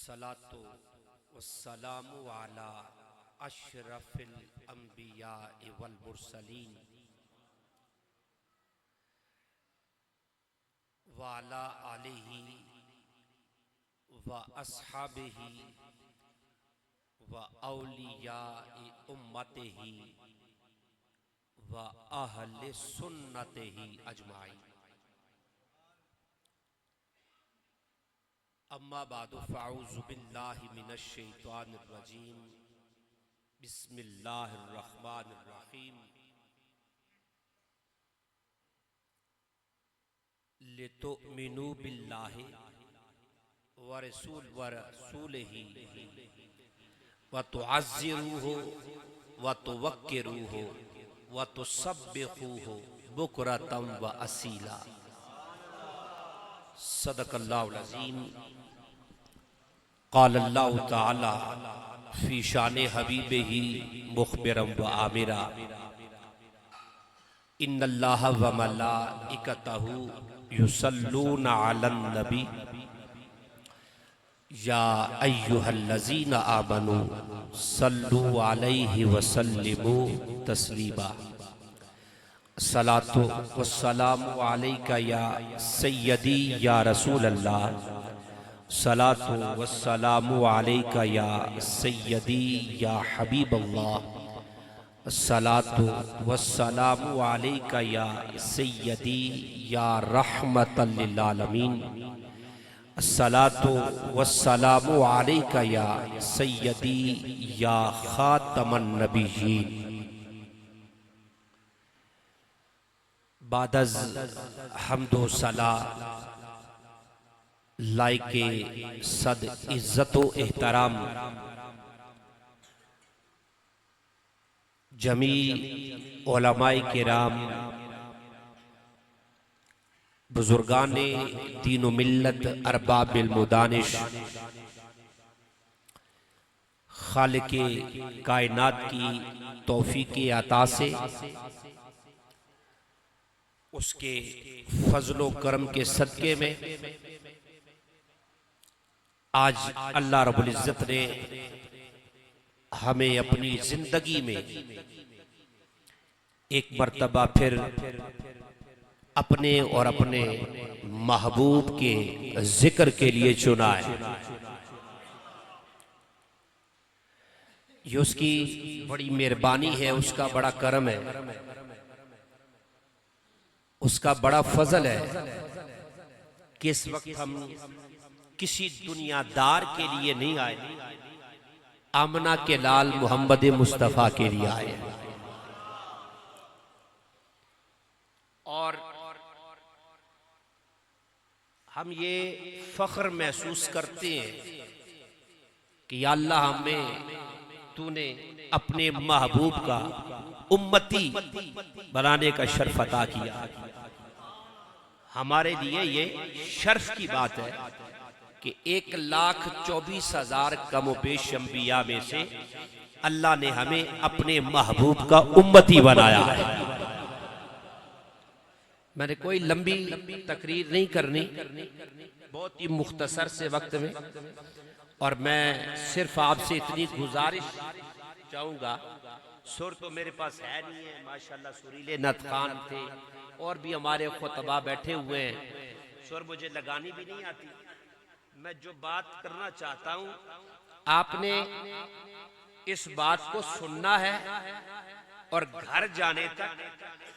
अस्सलातु वस्सलामु अला अशरफिल अंबिया वल मुरसलीन व अला आलिहि व अस्हाबिहि व औलियाए उम्मतिहि व अहले सुन्नतिहि अजमाइन। अम्मा बादु फ़अऊज़ु बिल्लाहि मिनश शैतानिर रजीम। बिस्मिल्लाहिर रहमानिर रहीम। लितुमिनु बिल्लाहि व रसूलिही व तुअज़्ज़िरूहु व तुवक्किरूहु व तुसब्बिहूहु बुक्रतम व असीला। सदक़ल्लाहुल अज़ीम। क़ालल्लाहु तआला फ़ी शाने हबीबिही मुख़बिरम व आमिरा। इन्नल्लाहा व मलाइकतहु युसल्लूना अलन नबी या अय्युहल्लज़ीना आमनू सल्लू अलैहि व सल्लिमू तस्लीमा। सलातो वस्सलामु अलैका या सय्यदी या रसूल अल्लाह। सलातो वस्सलामु अलैका या सय्यदी या हबीब अल्लाह। सलातो वस्सलामु अलैका या सय्यदी या रहमतल लिल आलमीन। सलातो वस्सलामु अलैका या सय्यदी या खातमन नबिय्यीन। बादज़ हम्दो सला लाइके सद इज्जतो एहतराम जमी उलमाए किराम बुजुर्गाने दीन व मिल्लत अरबाबिल मुदानिश खालिके कायनात की तौफीक अता से उसके फजलो करम के सदके में आज अल्लाह रब्बुल इज्जत ने हमें अपनी जिंदगी में एक मर्तबा फिर अपने और अपने महबूब के जिक्र के लिए चुना है। ये उसकी बड़ी मेहरबानी है, उसका बड़ा करम है, उसका बड़ा फजल है कि इस वक्त हम किसी दुनियादार के लिए नहीं आए, आमना के लाल मोहम्मद मुस्तफ़ा के लिए आए। और हम ये फख्र महसूस करते हैं कि या अल्लाह हमें तूने अपने महबूब का उम्मती बनाने का शर्फ अता किया। हमारे लिए ये शर्फ की बात है कि 1,24,000 कम बेश अंबिया में से अल्लाह ने हमें अपने महबूब का उम्मती बनाया है। मैंने कोई लंबी तकरीर नहीं करनी, बहुत ही मुख्तसर से वक्त में, और मैं सिर्फ आपसे इतनी गुजारिश चाहूँगा। सुर तो मेरे पास है नहीं है, माशाल्लाह सुरीले नतखान थे और भी हमारे खुतबा बैठे हुए हैं, सुर मुझे लगानी भी नहीं आती। मैं जो बात करना चाहता हूँ आपने इस बात को सुनना है और घर जाने तक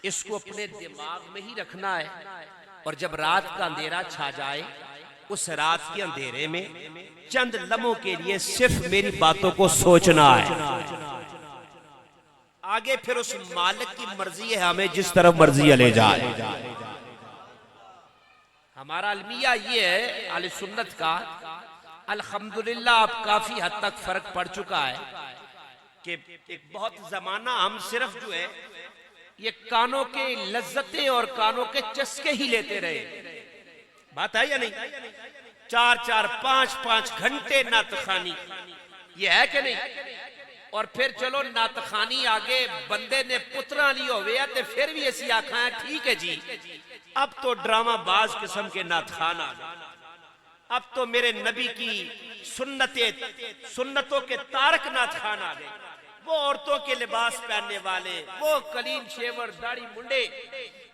इसको अपने दिमाग में ही रखना है। और जब रात का अंधेरा छा जाए, उस रात के अंधेरे में चंद लम्हों के लिए सिर्फ मेरी बातों को सोचना है। आगे फिर उस मालिक की मर्जी है हमें जिस तरफ मर्जी ले जाए। हमारा अलमिया ये है अहले सुन्नत का, अल्हम्दुलिल्लाह अब काफी हद तक फर्क पड़ चुका है कि एक बहुत जमाना हम सिर्फ जो है ये कानों के लज्जतें और कानों के चस्के ही लेते रहे। बात है या नहीं? 4-4, 5-5 घंटे नातखानी, ये है कि नहीं? और फिर चलो नातखानी आगे बंदे ने पुत्रा लियो हुए तो फिर भी ऐसी आखा है ठीक है जी, अब तो ड्रामा बाज किस्म के नातखान आ गए। अब तो मेरे नबी की सुन्नतों के तारकनाथ खान आ गए। वो औरतों के लिबास पहनने वाले, वो कलीन शेवर, दाढ़ी मुंडे,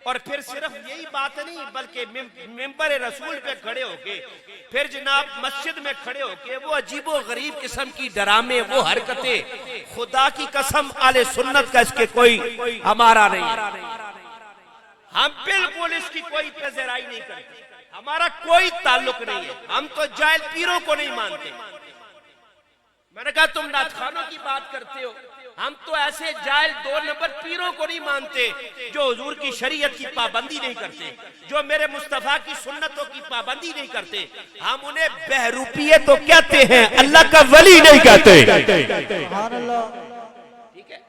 और फिर सिर्फ यही बात नहीं बल्कि मिंबर रसूल पे खड़े होके फिर जनाब मस्जिद में खड़े होके वो अजीबो गरीब किस्म की डरामे, वो हरकतें, खुदा की कसम आले सुन्नत का इसके कोई हमारा नहीं। हम बिल्कुल इसकी कोई पेशराई नहीं करते, हमारा कोई ताल्लुक नहीं है। हम तो जाहिल पीरों को नहीं मानते। मैंने कहा तुम नाथखानों की बात करते हो, हम तो ऐसे जाहिल 2 नंबर पीरों को नहीं मानते जो हुजूर की शरीयत की पाबंदी नहीं करते, जो मेरे मुस्तफा की सुन्नतों की पाबंदी नहीं करते। हम उन्हें बहरूपिये तो कहते हैं, अल्लाह का वली नहीं कहते। ठीक है,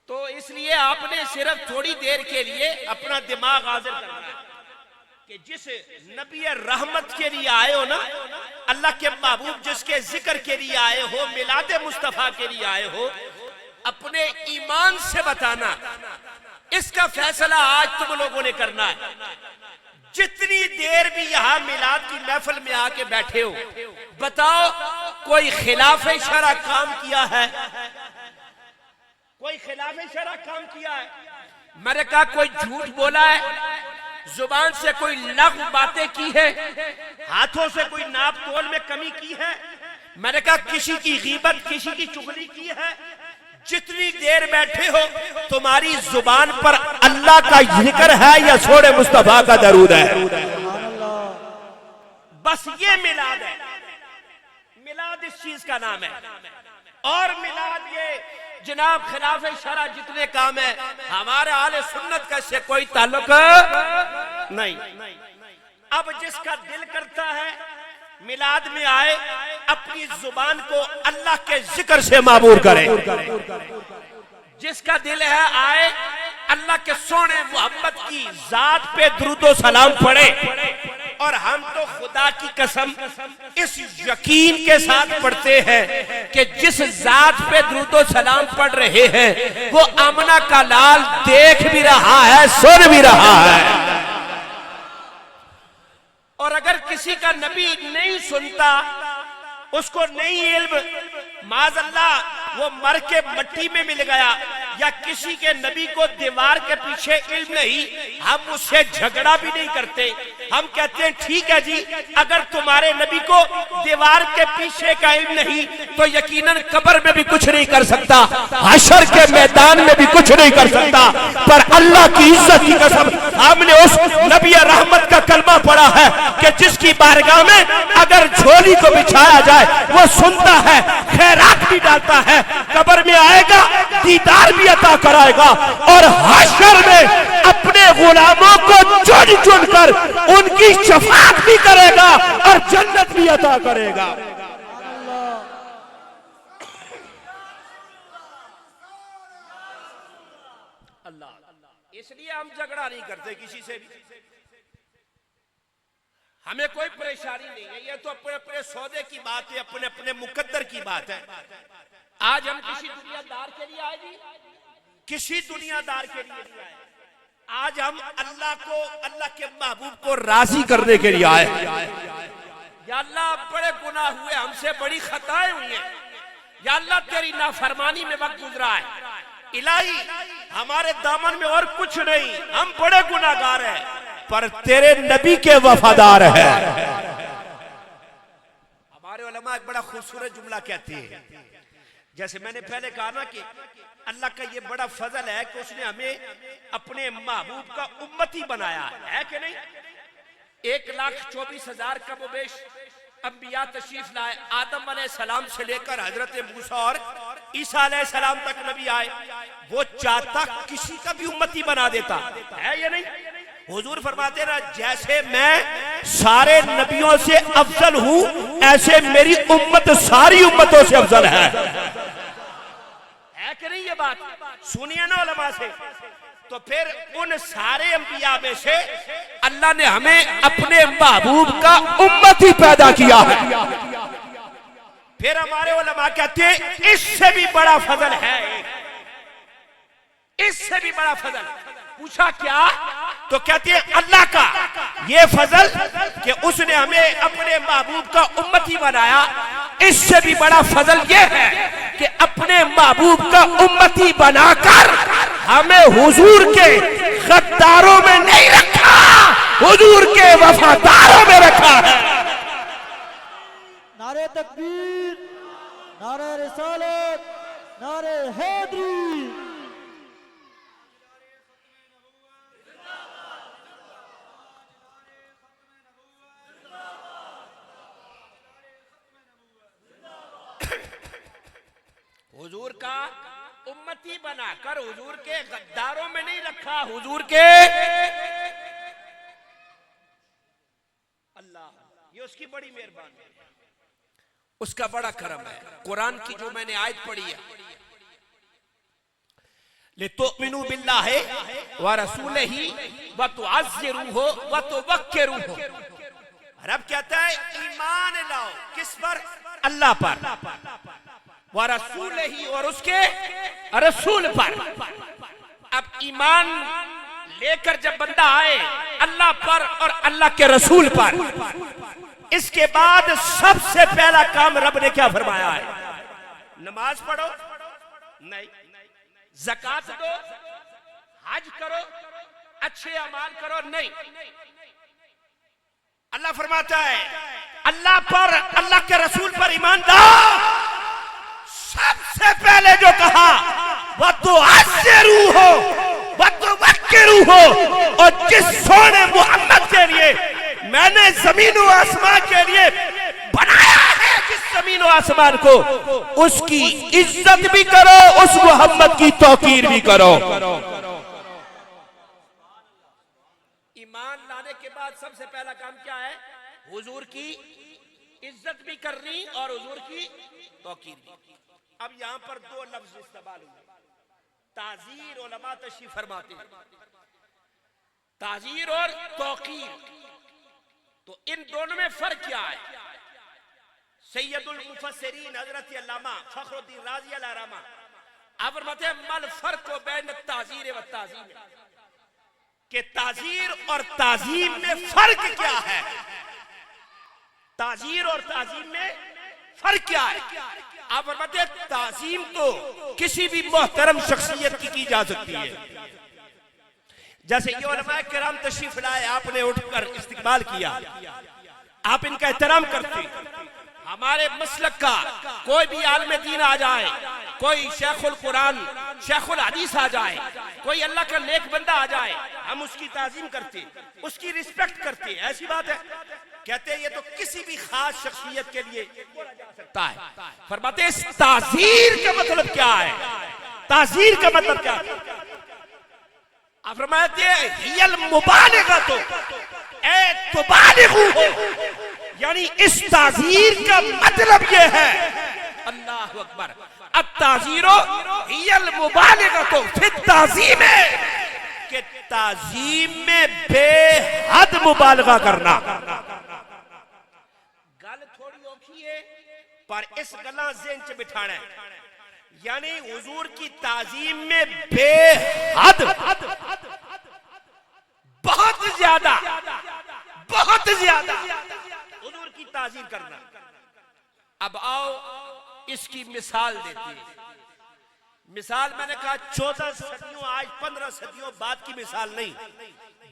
तो इसलिए आपने सिर्फ थोड़ी देर के लिए अपना दिमाग हाजिर करना है कि जिस नबी रहमत के लिए आए हो ना, अल्लाह के महबूब जिसके जिक्र के लिए आए हो, मिलादे मुस्तफा के लिए आए हो, अपने ईमान से बताना, इसका फैसला आज तुम लोगों ने करना है। जितनी देर भी यहां मिलाद की महफिल में आके बैठे हो, बताओ कोई खिलाफे शरा काम किया है? कोई खिलाफे शरा काम किया है? मैंने कहा कोई झूठ बोला है, जुबान से कोई लग़्व बातें की है, हाथों से कोई नाप तोल में कमी की है? मैंने कहा किसी की गीबत, किसी की चुगली की है? जितनी देर बैठे हो तुम्हारी जुबान पर अल्लाह का जिक्र है या सोरे मुस्तफा का दरूद है? बस ये मिलाद है। मिलाद इस चीज का नाम है। और मिलाद ये जनाब खिलाफे शरा जितने काम है, हमारे आले सुन्नत का इससे कोई ताल्लुक नहीं। अब जिसका दिल करता है मिलाद में आए, अपनी जुबान को अल्लाह के जिक्र से मामूर करे। जिसका दिल है आए, अल्लाह के सोने मोहम्मद की जात पे दुरूदो सलाम पढ़े। और हम तो खुदा की कसम इस यकीन के साथ पढ़ते हैं कि जिस जात पे दुरूदो सलाम पढ़ रहे हैं वो आमना का लाल देख भी रहा है, सुन भी रहा है। और अगर किसी का नबी नहीं सुनता, उसको नहीं इल्म, माज़अल्लाह वो मर के मट्टी में मिल गया, या किसी के नबी को दीवार के पीछे इल्म नहीं, हम उससे झगड़ा भी नहीं करते। हम कहते हैं ठीक है जी, अगर तुम्हारे नबी को दीवार के पीछे का इल्म नहीं तो यकीनन कब्र में भी कुछ नहीं कर सकता, हशर के मैदान में भी कुछ नहीं कर सकता। पर अल्लाह की इज्जत की कसम, हमने उस नबी रहमत का कलमा पढ़ा है कि जिसकी बारगाह में अगर झोली को बिछाया जाए वो सुनता है, खैरात भी डालता है, कब्र में आएगा, दीदार भी अता कराएगा, और हशर में अपने गुलामों को चुन चुन कर उनकी शफाअत भी करेगा और जन्नत भी अता करेगा। अल्लाह। इसलिए हम झगड़ा नहीं करते किसी से भी, हमें कोई परेशानी नहीं है। ये तो अपने अपने सौदे की बात है, अपने अपने मुकद्दर की बात है। आज हम किसी दुनियादार के लिए आए जी, किसी दुनियादार के लिए नहीं आए। आज हम अल्लाह को, अल्लाह के महबूब को राजी करने के लिए आए। या अल्लाह बड़े गुनाह हुए, हमसे बड़ी खताएं हुई हैं, या अल्लाह तेरी नाफरमानी में वक्त गुजरा है, इलाही हमारे दामन में और कुछ नहीं, हम बड़े गुनाहगार हैं पर तेरे नबी के वफादार हैं। हमारे उलमा एक बड़ा खूबसूरत जुमला कहते हैं, जैसे मैंने पहले कहा ना कि अल्लाह का ये बड़ा फजल है कि उसने हमें अपने महबूब का उम्मती बनाया है कि नहीं। 1,24,000 कमोबेश अंबिया तशरीफ लाए, आदम अलैहिस्सलाम से लेकर हजरत मूसा और ईसा अलैहिस्सलाम तक नबी आए। वो चाहता किसी का भी उम्मती बना देता है या नहीं। हुजूर फरमाते ना, जैसे मैं सारे नबियों से अफजल हूं, ऐसे मेरी उम्मत सारी उम्मतों से अफजल है कि नहीं। ये बात सुनिए ना उलमा से। तो फिर उन सारे अंबिया में से अल्लाह ने हमें अपने महबूब का उम्मती पैदा किया है। फिर हमारे उलमा कहते हैं इससे भी बड़ा फजल है, इससे भी बड़ा फजल। पूछा क्या? तो कहते हैं अल्लाह का ये फजल कि उसने हमें अपने महबूब का उम्मती बनाया। इससे भी बड़ा फजल ये है कि अपने महबूब का उम्मती बनाकर हमें हुजूर के गद्दारों में नहीं रखा, हुजूर के वफादारों में रखा है। नारे तकबीर, नारे रिसालत, नारे हैदरी। हुजूर का उम्मती बनाकर हुजूर के गद्दारों में नहीं रखा, हुजूर के अल्लाह, ये उसकी बड़ी मेहरबानी है, उसका बड़ा करम है। कुरान की जो मैंने आयत पढ़ी है, लितुमिनु बिल्लाहि व रसूलिही व तुअज़्ज़िरूहु व तुवक्किरूहु। रब कहता है ईमान लाओ, किस पर? अल्लाह पर, व रसूलिही, और उसके रसूल पर। अब ईमान लेकर जब बंदा आए अल्लाह पर और अल्लाह के रसूल पर, इसके बाद सबसे पहला काम रब ने क्या फरमाया है? नमाज पढ़ो नहीं, ज़कात दो, हज करो, अच्छे अमाल करो नहीं। अल्लाह फरमाता है अल्लाह पर, अल्लाह के रसूल पर ईमान लाओ। सबसे पहले जो कहा वह तो अज़्ज़िरूहु वह तो वक्किरूहु, और जिस सोने मोहम्मद के लिए मैंने जमीन और आसमान के लिए बनाया है, जिस जमीन और आसमान को, उसकी इज्जत भी करो, उस मोहम्मद की तौकीर भी करो। ईमान लाने के बाद सबसे पहला काम क्या है? हुजूर की इज्जत भी करनी और हुजूर की तौकीर भी। अब यहां पर दो लफ्ज इस्तेमाल हुए, ताजीर, उलमा तशरीफ फरमाते हैं, ताजीर और तौकीर। तो इन दोनों में फर्क क्या है? सैयदुल मुफस्सिरीन हजरत अल्लामा फखरुद्दीन राजी अल रहमा आप फरमाते हैं मल फर्क बैन ताजीर व ताजीम, के ताजीर और ताजीम में फर्क क्या है? ताजीर और ताजीम में फर्क क्या है? आप फरमाते हैं ताजीम तो किसी भी मोहतरम शख्सियत की जा सकती है, जैसे ये उलमाए किराम तशरीफ लाए, आपने उठकर इस्तिकबाल किया, आप इनका एहतराम करते। हमारे मसलक का कोई भी आलिम दीन आ जाए, कोई शेखुल कुरान, शेखुल हदीस आ जाए, कोई अल्लाह का नेक बंदा आ जाए, हम उसकी ताजीम करते, उसकी रिस्पेक्ट करते। ऐसी बात है? कहते हैं ये तो किसी भी खास शख्सियत के लिए बोला जा सकता है। फरमाते इस ताजीर का मतलब क्या है? ताजीर का मतलब क्या है? आप फरमाते हैं हियल मुबालिगा, तो ए तुबालिगु हो, यानी इस ताजीर का मतलब ये है, अल्लाह अकबर, अत्ताजीरो हियल मुबालिगा, तो फिर ताजीम है कि ताजीम में बेहद मुबालगा करना। गल थोड़ी औखी है पर इस गला ज़हन च बिठाना है, यानी हुजूर की ताजीम में बेहद, बहुत ज्यादा हुजूर की ताजीम करना। अब आओ इसकी मिसाल देते हैं। मिसाल मैंने कहा 14 सदियों, आज 15 सदियों बाद की मिसाल नहीं।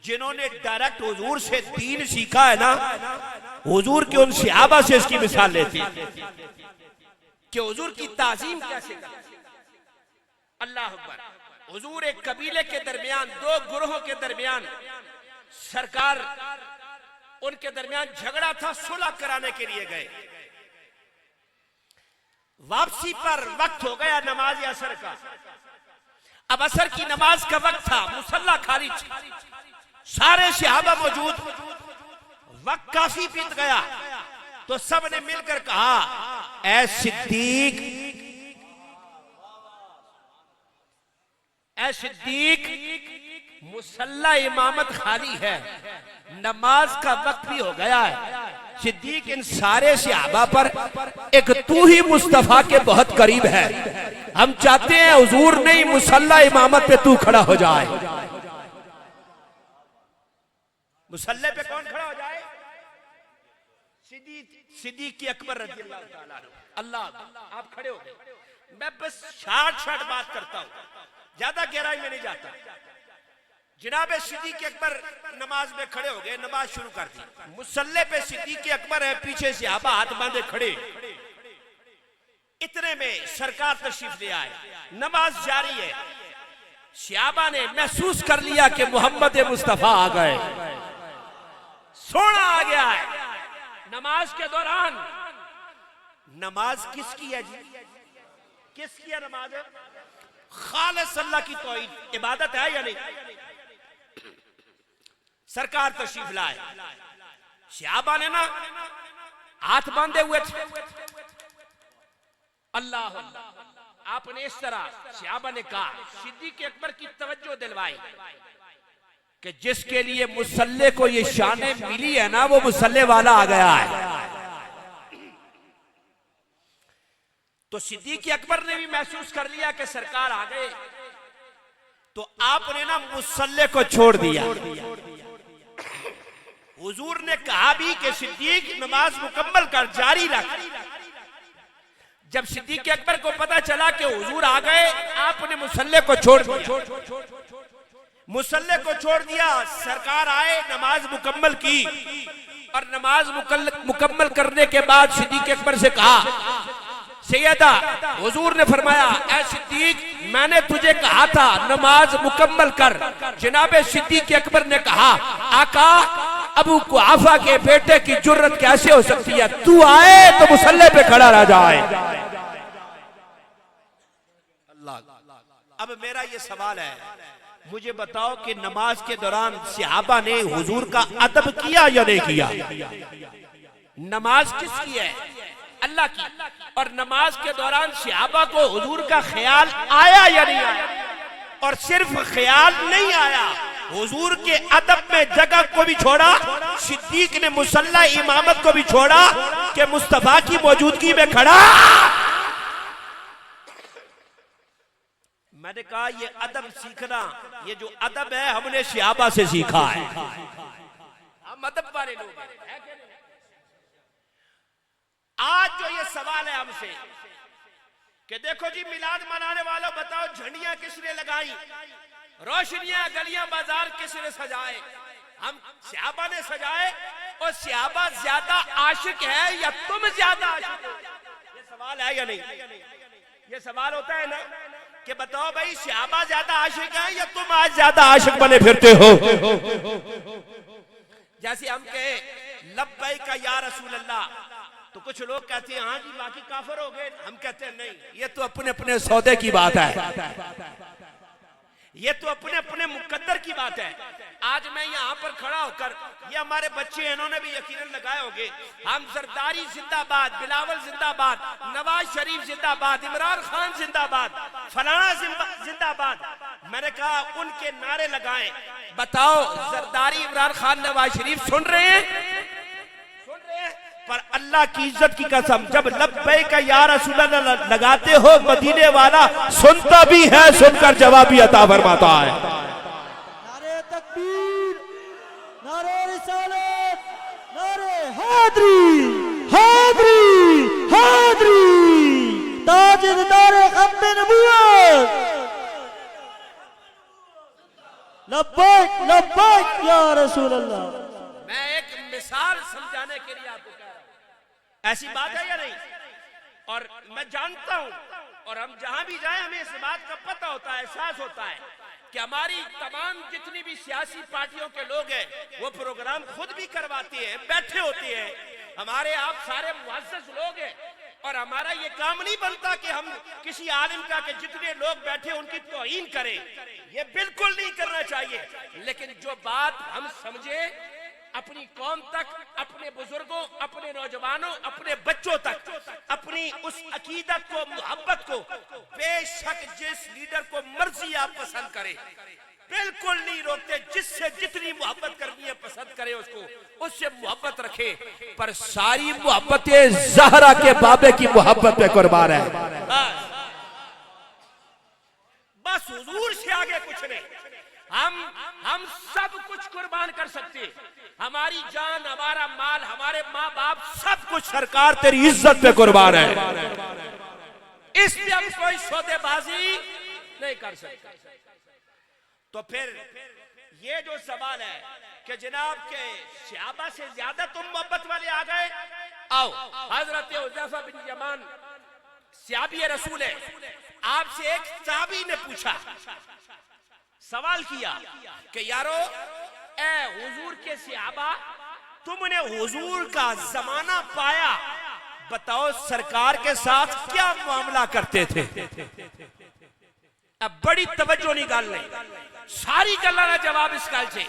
जिन्होंने डायरेक्ट हुजूर से दीन सीखा है ना, हुजूर के उन सहाबा से इसकी मिसाल लेते हैं कि हुजूर की ताजीम कैसे करते। अल्लाह अकबर। हुजूर एक कबीले के दरमियान, दो गुरोहों के दरमियान, सरकार उनके दरमियान झगड़ा था, सुलह कराने के लिए गए। वापसी पर वक्त हो गया नमाज असर का। अब असर की नमाज का वक्त था, मुसल्ला खाली, सारे सहाबा मौजूद, वक्त काफी बीत गया, तो सब ने मिलकर कहा ऐ सिद्दीक, ऐ सिद्दीक, मुसल्ला इमामत खाली है, नमाज का वक्त भी हो गया है। सिद्दीक इन सारे सहाबा पर एक तू ही मुस्तफा के बहुत करीब है, हम चाहते हैं हुजूर नहीं मुसल्ला इमामत पे तू खड़ा हो जाए। मुसल्ले पे कौन खड़ा हो जाए? सिद्दीक अकबर रज़ी अल्लाह ताला अन्हु। अल्लाह, आप खड़े हो गए। मैं बस शार्ट बात करता हूं, ज्यादा गहराई में नहीं जाता। जनाब सिद्दीक अकबर नमाज में खड़े हो गए, नमाज शुरू कर दी। मुसल्ले पे सिद्दीक अकबर है, पीछे सहाबा हाथ बांधे खड़े। इतने में सरकार तशरीफ ले आए, नमाज जारी है। सहाबा ने महसूस कर लिया कि मोहम्मद मुस्तफा आ गए, सोना आ गया है। नमाज के दौरान, नमाज किसकी है जी? किसकी है नमाज? खालिस अल्लाह की तौहीद, इबादत है या नहीं? सरकार तशरीफ लाए, सहाबा ने ना हाथ बांधे हुए थे। अल्लाह, आपने इस तरह सहाबा ने कहा, सिद्दीक अकबर की तवज्जो दिलवाई कि जिसके लिए मुसल्ले को ये शाने मिली है ना, वो मुसल्ले वाला आ गया है। तो सिद्दीक अकबर ने भी महसूस कर लिया कि सरकार आ गए, तो आपने ना मुसल्ले को छोड़ दिया। हुजूर ने कहा भी कि सिद्दीक नमाज मुकम्मल कर, जारी रख। जब सिद्दीक अकबर को पता चला कि हुजूर आ गए, आपने मुसल्ले को छोड़ दिया। मुसल्ले को छोड़ दिया, सरकार आए, नमाज मुकम्मल की। और नमाज मुकम्मल करने के बाद सिद्दीक अकबर से कहा, सैयदा, हुजूर ने फरमाया, ऐ सिद्दीक, मैंने तुझे कहा था नमाज मुकम्मल कर। जनाबे सिद्दीक अकबर ने कहा, आका, अबू कुहाफा के बेटे की जुर्रत कैसे हो सकती है? तू आए तो मुसल्ले पे खड़ा रह जाए। अल्लाह, अब मेरा ये सवाल है, मुझे बताओ कि नमाज के दौरान सहाबा ने हुजूर का अदब किया या नहीं किया? नमाज किसकी है? अल्लाह की। और नमाज के दौरान सहाबा को हुजूर का ख्याल आया या नहीं आया? और सिर्फ ख्याल नहीं आया, हुजूर के अदब में जगह को भी छोड़ा। सिद्दीक ने मुसल्ला इमामत को भी छोड़ा कि मुस्तफा की मौजूदगी में खड़ा। मैंने कहा, ये अदब सीखना, ये जो अदब है हमने सहाबा से सीखा है। हम अदब वाले लोग हैं। आज जो ये सवाल है हमसे कि देखो जी, मिलाद मनाने वालों, बताओ झंडियां किसने लगाई, रोशनियां, गलियां, बाजार किसने सजाए? हम सहाबा ने सजाए। और सहाबा ज्यादा आशिक है या तुम ज्यादा आशिक हो? ये सवाल है या नहीं? ये सवाल होता है ना कि बताओ भाई, सहाबा ज्यादा आशिक है या तुम आज ज्यादा आशिक बने फिरते हो? जैसे हम कहे लब्बैक या रसूल अल्लाह, तो कुछ लोग कहते हैं हाँ जी बाकी काफिर हो गए। हम कहते हैं नहीं, ये तो अपने अपने सौदे की बात है, ये तो अपने अपने मुकद्दर की बात है। आज मैं यहाँ पर खड़ा होकर, ये हमारे बच्चे हैं, इन्होंने भी यकीनन लगाए होंगे, हम जरदारी जिंदाबाद, बिलावल जिंदाबाद, नवाज शरीफ जिंदाबाद, इमरान खान जिंदाबाद, फलाना जिंदाबाद। मैंने कहा उनके नारे लगाएं। बताओ, जरदारी, इमरान खान, नवाज शरीफ सुन रहे हैं? सुन रहे हैं। पर अल्लाह की इज्जत की कसम, जब लब्बैक या रसूल अल्लाह लगाते हो, मदीने वाला सुनता भी है, सुनकर जवाब भी अता फरमाता है। नारे तकबीर, नारे रिसालत, नारे हैदरी, हैदरी, हैदरी, ताजदार खत्म नबूवत। लब्बैक लब्बैक या रसूल अल्लाह। मैं एक मिसाल समझाने के लिए आपको कह रहा हूं, ऐसी बात है या नहीं? और मैं जानता हूं, और हम जहां भी जाएं हमें इस बात का पता होता है, एहसास होता है कि हमारी तमाम जितनी भी सियासी पार्टियों के लोग हैं, वो प्रोग्राम खुद भी करवाते हैं, बैठे होते हैं। हमारे आप सारे मुअज़्ज़ज़ लोग हैं, और हमारा ये काम नहीं बनता कि हम किसी आलिम का कि जितने लोग बैठे उनकी तौहीन करें। ये बिल्कुल नहीं करना चाहिए। लेकिन जो बात हम समझे, अपनी कौम तक, अपने बुजुर्गों, अपने नौजवानों, अपने बच्चों तक अपनी उस अकीदत को, मोहब्बत को, बेशक जिस लीडर को मर्जी आप पसंद करें, बिल्कुल नहीं रोकते। जिससे जितनी मोहब्बत करनी है पसंद करे, उसको उससे मोहब्बत रखे, पर सारी मोहब्बतें ज़हरा के बाबे की मोहब्बत पे कुर्बान है। बस हुजूर से आगे कुछ नहीं। हम सब कुछ कुर्बान कर सकते, हमारी जान, हमारा माल, हमारे माँ बाप, सब कुछ सरकार तेरी इज्जत पे कुर्बान है। इस पे हम कोई सौदेबाजी नहीं कर सकते। तो फिर ये जो सवाल है कि जनाब के सहाबा से ज्यादा तुम मोहब्बत वाले आ गए, आओ हजरत हुज़ैफा बिन यमान सहाबी रसूल है, आपसे एक ताबी ने पूछा, सवाल किया कि यारो ए हुजूर के सहाबा, तुमने हुजूर का जमाना पाया, बताओ सरकार के साथ क्या मामला करते थे। अब बड़ी तवज्जो नहीं गल नहीं, सारी गल्लां दा जवाब इस गल से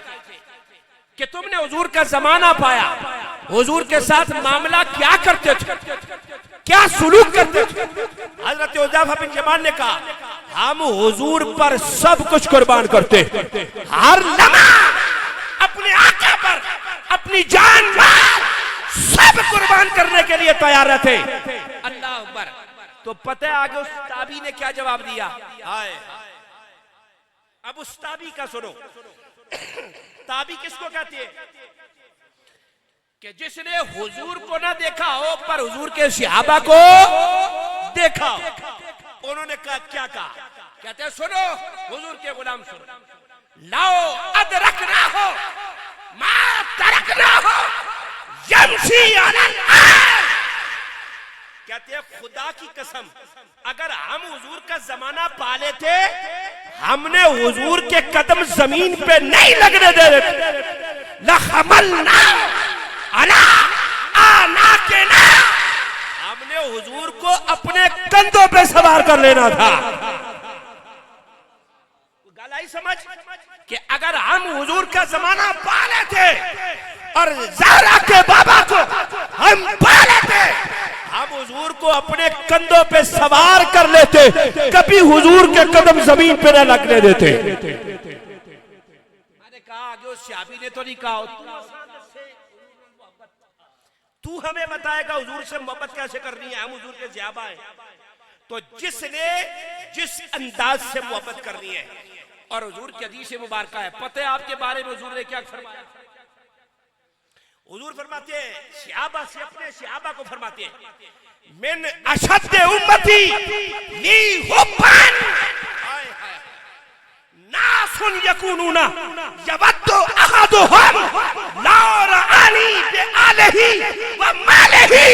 कि तुमने हुजूर का जमाना पाया, हुजूर के साथ मामला क्या करते थे, क्या सुलूक करते थे। हजरत हुज़ैफा बिन यमान ने कहा, हम हुजूर पर सब कुछ कुर्बान करते, हर लम्हा अपने आका पर अपनी जान माल सब कुर्बान करने के लिए तैयार रहते। अल्लाह अकबर। तो पता है आगे उस ताबी ने क्या जवाब दिया। हाय, अब उस ताबी का सुनो। ताबी किसको कहते हैं कि जिसने हुजूर को ना देखा हो पर हुजूर के सहाबा को देखा। उन्होंने कहा, क्या कहा, कहते हैं सुनो हुजूर के गुलाम सुनो, लाओ अदरकना हो मा तरकना हो यमशी अलल अर्ज़। कहते हैं खुदा की कसम, अगर हम हुजूर का जमाना पा लेते, हमने हुजूर के कदम जमीन पे नहीं लगने दे देते। लहमलना अला आनाकिना, हमने हुजूर को अपने कंधों पे सवार कर लेना था। गलाई समझ कि अगर हम हुजूर का जमाना पा लेते और ज़हरा के बाबा को हम पा लेते, हम हुजूर को अपने कंधों पे सवार कर लेते, कभी हुजूर के कदम जमीन पे न लगने देते। मैंने कहा आगे उस सहाबी ने तो नहीं कहा, तू हमें बताएगा हुजूर से मोहब्बत कैसे करनी है, हम हुजूर के सहाबा हैं। तो जिसने जिस अंदाज से मोहब्बत करनी है, और हुजूर की हदीस मुबारक है, पता है आपके बारे में हुजूर ने क्या फरमाया। हुजूर फरमाते हैं सहाबा से, अपने सहाबा को फरमाते हैं, मिन अशद्द उम्मती ली हुब्बन नासुन यकूनुना यवद्दु अहदुहुम ला रआनी बिआलिही व मालिही।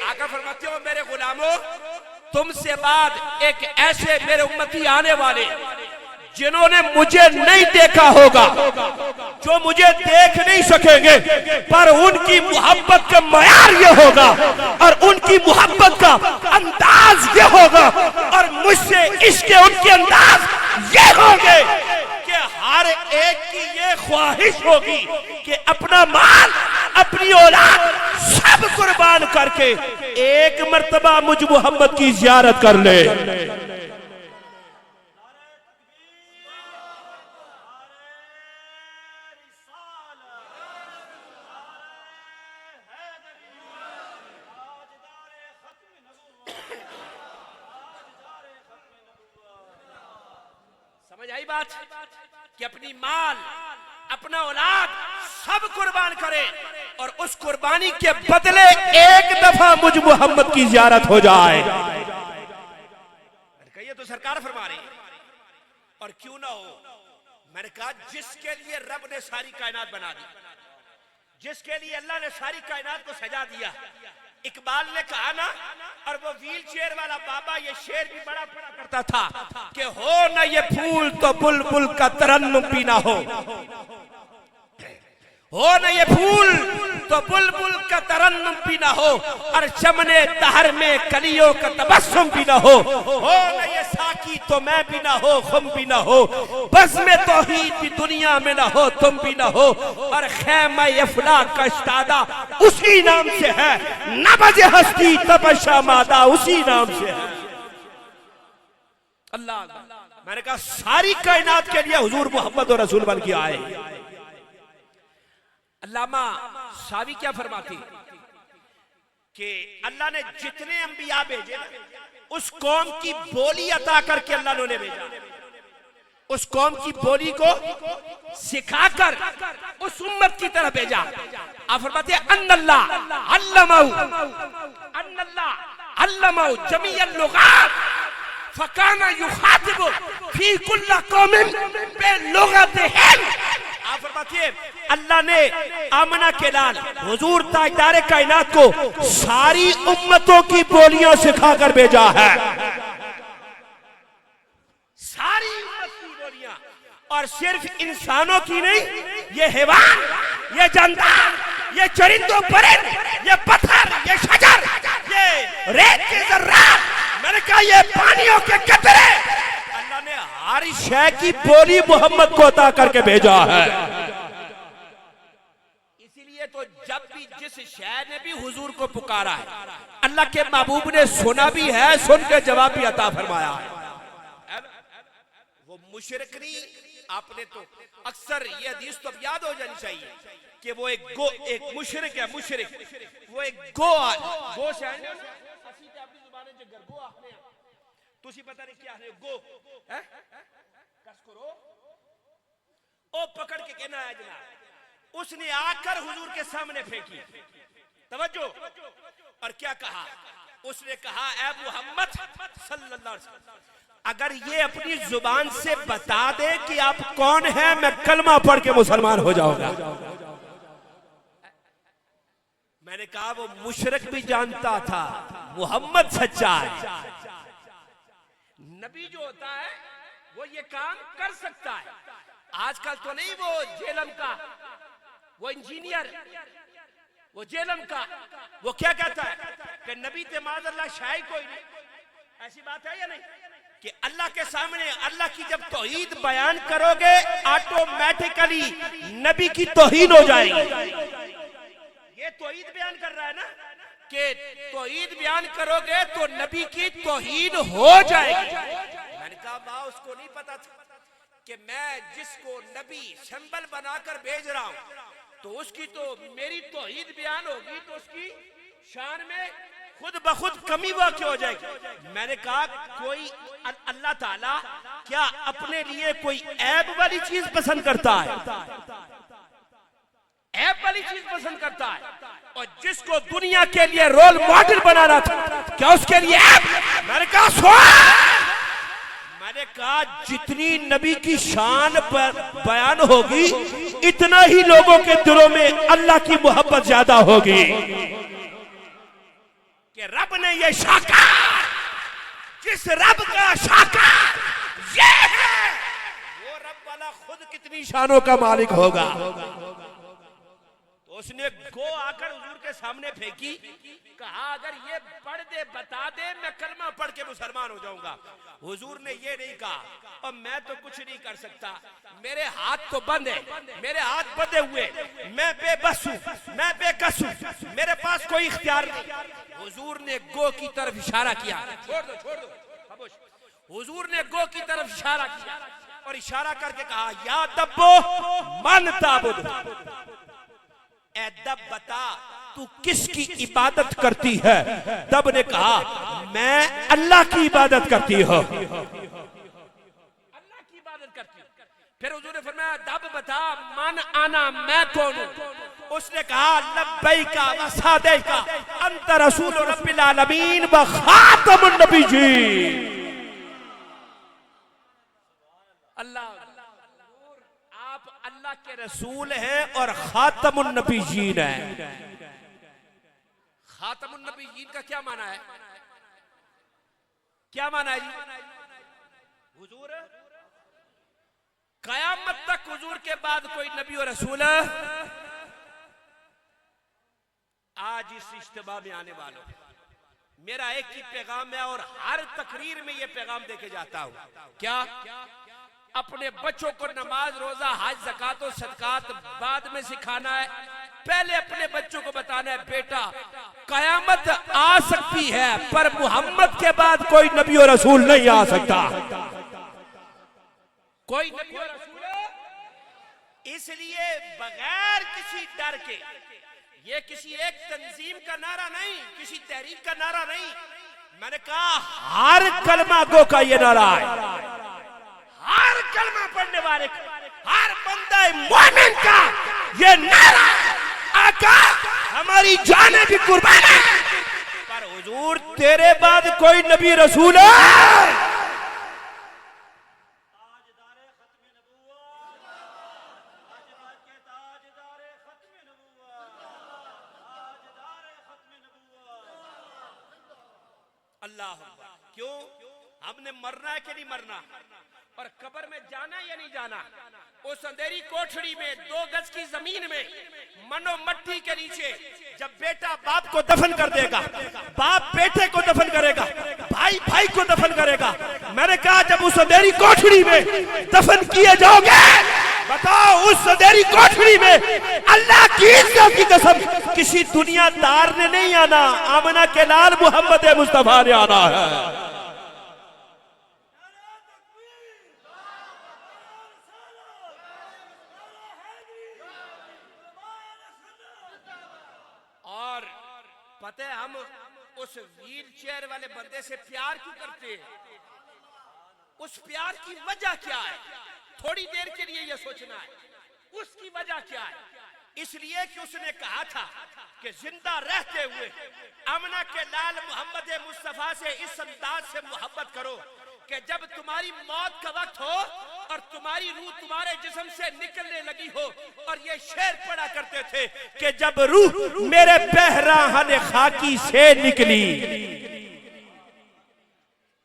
आका फरमाते हो मेरे गुलामों, तुमसे बाद एक ऐसे मेरे उम्मती आने वाले जिन्होंने मुझे नहीं देखा होगा, जो मुझे देख नहीं सकेंगे, पर उनकी मोहब्बत का मयार ये होगा और उनकी मोहब्बत का अंदाज ये होगा और मुझसे इसके उनके अंदाज ये होंगे कि हर एक की ये ख्वाहिश होगी कि अपना माल, अपनी औलाद सब कुर्बान करके एक मर्तबा मुझ मोहम्मद की जियारत कर ले। समझ आई बात कि अपनी माल, अपना औलाद सब कुर्बान करे और उस कुर्बानी के बदले एक दफा मुझ मोहम्मद की जियारत हो जाए। कहिए तो सरकार फरमा रही, और क्यों ना हो। मैंने कहा जिसके लिए रब ने सारी कायनात बना दी, जिसके लिए अल्लाह ने सारी कायनात को सजा दिया। इकबाल ने कहा ना, और वो व्हील चेयर वाला बाबा ये शेर भी बड़ा पढ़ा करता था कि हो ना ये फूल तो बुलबुल का तरन्नुम भी ना हो ना ये फूल तो बुलबुल का तरन्नुम भी ना हो, और चमने दहर में कलियों का तबस्सुम भी ना हो ना ये साकी तो मैं भी ना हो, खुम भी ना हो, बस में तौहीद भी दुनिया में ना हो, तुम भी ना हो, और खैमा यफला का इस्तादा उसी नाम से है, नबज हस्ती तपशा मादा उसी नाम से है। अल्लाह, मैंने कहा सारी कायनात के लिए हुजूर मोहम्मद और रसूल बन के आए। अल्लामा सावी क्या फरमाती कि अल्लाह ने जितने अंबिया भेजे उस कौम की बोली अता करके अल्लाह ने भेजा, उस कौम की बोली को सिखाकर उस उम्मत की तरफ भेजा। आप फरमाते हैं अन्नल्लाह अल्लमहु जमीअल लुगात फकाना युखातिबु फी कुल्ल कौमिन बिलुगतिहिम। आप फरमाते हैं अल्लाह ने आमना के लाल हुजूर ताजदार कायनात को सारी उम्मतों की बोलियां सिखाकर भेजा है, सारी उम्मत की बोलियां, और सिर्फ इंसानों की नहीं, ये हैवान, ये जानदार, ये चरिंदों परिंद, ये पत्थर, ये शजर, ये रेत के जर्रात, मैंने कहा ये पानियों के कतरे, अल्लाह ने हर शय की बोली मोहम्मद को अता करके भेजा है। इसीलिए तो जब भी जिस शय ने भी हुजूर को पुकारा है, अल्लाह के महबूब ने सुना भी है, सुन के जवाब भी अता फरमाया है। वो मुशरिक नहीं, आपने तो अक्सर ये हदीस तो याद हो जानी चाहिए कि वो एक मुशरिक है, मुशरिक वो एक गो से आए असि ते अपनी जुबान च गरगो आखने तुसी पता नहीं क्या है गो है कस करो ओ पकड़ के कहना है जनाब, उसने आकर हुजूर के सामने फेंकी, तवज्जो, और क्या कहा, उसने कहा ऐ मोहम्मद सल्लल्लाहु अलैहि वसल्लम, अगर ये अपनी जुबान से बता दे कि आप कौन हैं, मैं कलमा पढ़ के मुसलमान हो जाऊंगा। मैंने कहा वो मुशरिक भी जानता था मोहम्मद सच्चा है। नबी जो होता है वो ये काम कर सकता है। आजकल तो नहीं वो जेलम का, वो इंजीनियर, वो जेलम का, वो क्या कहता है कि नबी ते माज़अल्लाह शाही कोई नहीं, ऐसी बात है या नहीं, कि अल्लाह के सामने अल्लाह की जब तौहीद बयान करोगे ऑटोमेटिकली नबी की तौहीन हो जाएगी। ये तौहीद बयान कर रहा है ना कि तौहीद बयान करोगे तो नबी की तौहीन हो जाएगी। मैंने कहा माँ उसको नहीं पता था कि मैं जिसको नबी सिंबल बनाकर भेज रहा हूं तो उसकी तो मेरी तौहीद बयान होगी तो उसकी शान में खुद ब खुद कमी वाक़ई हो जाएगी। मैंने कहा कोई अल्लाह ताला क्या अपने लिए कोई ऐब वाली चीज पसंद करता है? ऐब वाली चीज पसंद करता है? और जिसको दुनिया के लिए रोल मॉडल बनाना था क्या उसके लिए ऐब? मैंने कहा मैंने कहा जितनी नबी की शान पर बयान होगी इतना ही लोगों के दिलों में अल्लाह की मोहब्बत ज्यादा होगी कि रब ने ये शाकार, जिस रब का शाकार ये है वो रब वाला खुद कितनी शानों का मालिक होगा। तो उसने गो आकर हुजूर के सामने फेंकी, कहा अगर ये पढ़ दे बता दे मैं कलमा पढ़ के मुसलमान हो जाऊंगा। हुजूर ने ये नहीं कहा और मैं तो कुछ नहीं कर सकता, मेरे हाथ तो बंद है, मेरे हाथ बंधे हुए, मैं बेबस हूं, मैं बेकस हूं, मेरे पास कोई इख्तियार नहीं। हुजूर ने गो की तरफ इशारा किया, छोड़ दो खामोश। हुजूर ने गो की तरफ इशारा किया और इशारा करके कहा या दब्बो मन ताबुद, ए दब बता तू किसकी इबादत करती है? दब ने कहा मैं अल्लाह की इबादत करती हूं, अल्लाह की इबादत करती हूं। फिर हुजूर ने फरमाया दब बता मन आना मैं कौन हूं? उसने कहा लब्बैका व सादैका अंत रसूल रब्बिल आलमीन व खातमुन नबिय्यीन। अल्लाह आप अल्लाह के रसूल हैं और खातमुन नबिय्यीन हैं। खातमुन नबिय्यीन का क्या माना है? क्या माना है जी? हुजूर कयामत तक हुजूर के बाद कोई नबी और रसूल आज इस इज्तिमा में आने वालों मेरा एक ही पैगाम है और हर तकरीर में ये पैगाम देके जाता हूं। क्या? अपने बच्चों को नमाज रोजा हज ज़कात और सदकात बाद में सिखाना है, पहले अपने बच्चों को बताना है बेटा कयामत आ सकती है पर मुहम्मद के बाद कोई नबी और रसूल नहीं आ सकता, कोई नबी और रसूल। इसलिए बगैर किसी डर के, ये किसी एक तंजीम का नारा नहीं, किसी तहरीक का नारा नहीं, मैंने कहा हर कलमा गो का ये नारा है, हर कलमा पढ़ने वाले हर बंदा मोमिन का ये नारा आका हमारी जानें भी कुर्बान है। पर हुजूर तेरे बाद कोई नबी रसूल है? अल्लाह क्यों? हमने मरना है कि नहीं मरना? और कब्र में जाना या नहीं जाना? उस अंधेरी कोठड़ी में 2 गज की जमीन में मनो मट्टी के नीचे जब बेटा बाप को दफन कर देगा, बाप बेटे को दफन करेगा, भाई भाई को दफन करेगा, मैंने कहा जब उस अंधेरी कोठड़ी में दफन किए जाओगे, बताओ उस अंधेरी कोठड़ी में अल्लाह की इज्जत की कसम किसी दुनियादार ने नहीं आना, आमना के लाल मोहम्मद मुस्तफा ने आना है। और पता है हम उस व्हील चेयर वाले बंदे से प्यार क्यों करते हैं? उस प्यार की वजह क्या है? थोड़ी देर के लिए यह सोचना है उसकी वजह क्या है। इसलिए कि उसने कहा था कि जिंदा रहते हुए आमना के लाल मोहम्मद मुस्तफा से इस अंदाज से मोहब्बत करो कि जब तुम्हारी मौत का वक्त हो और तुम्हारी रूह तुम्हारे जिस्म से निकलने लगी हो। और ये शेर पढ़ा करते थे कि जब रूह मेरे बहराहने खाकी से निकली,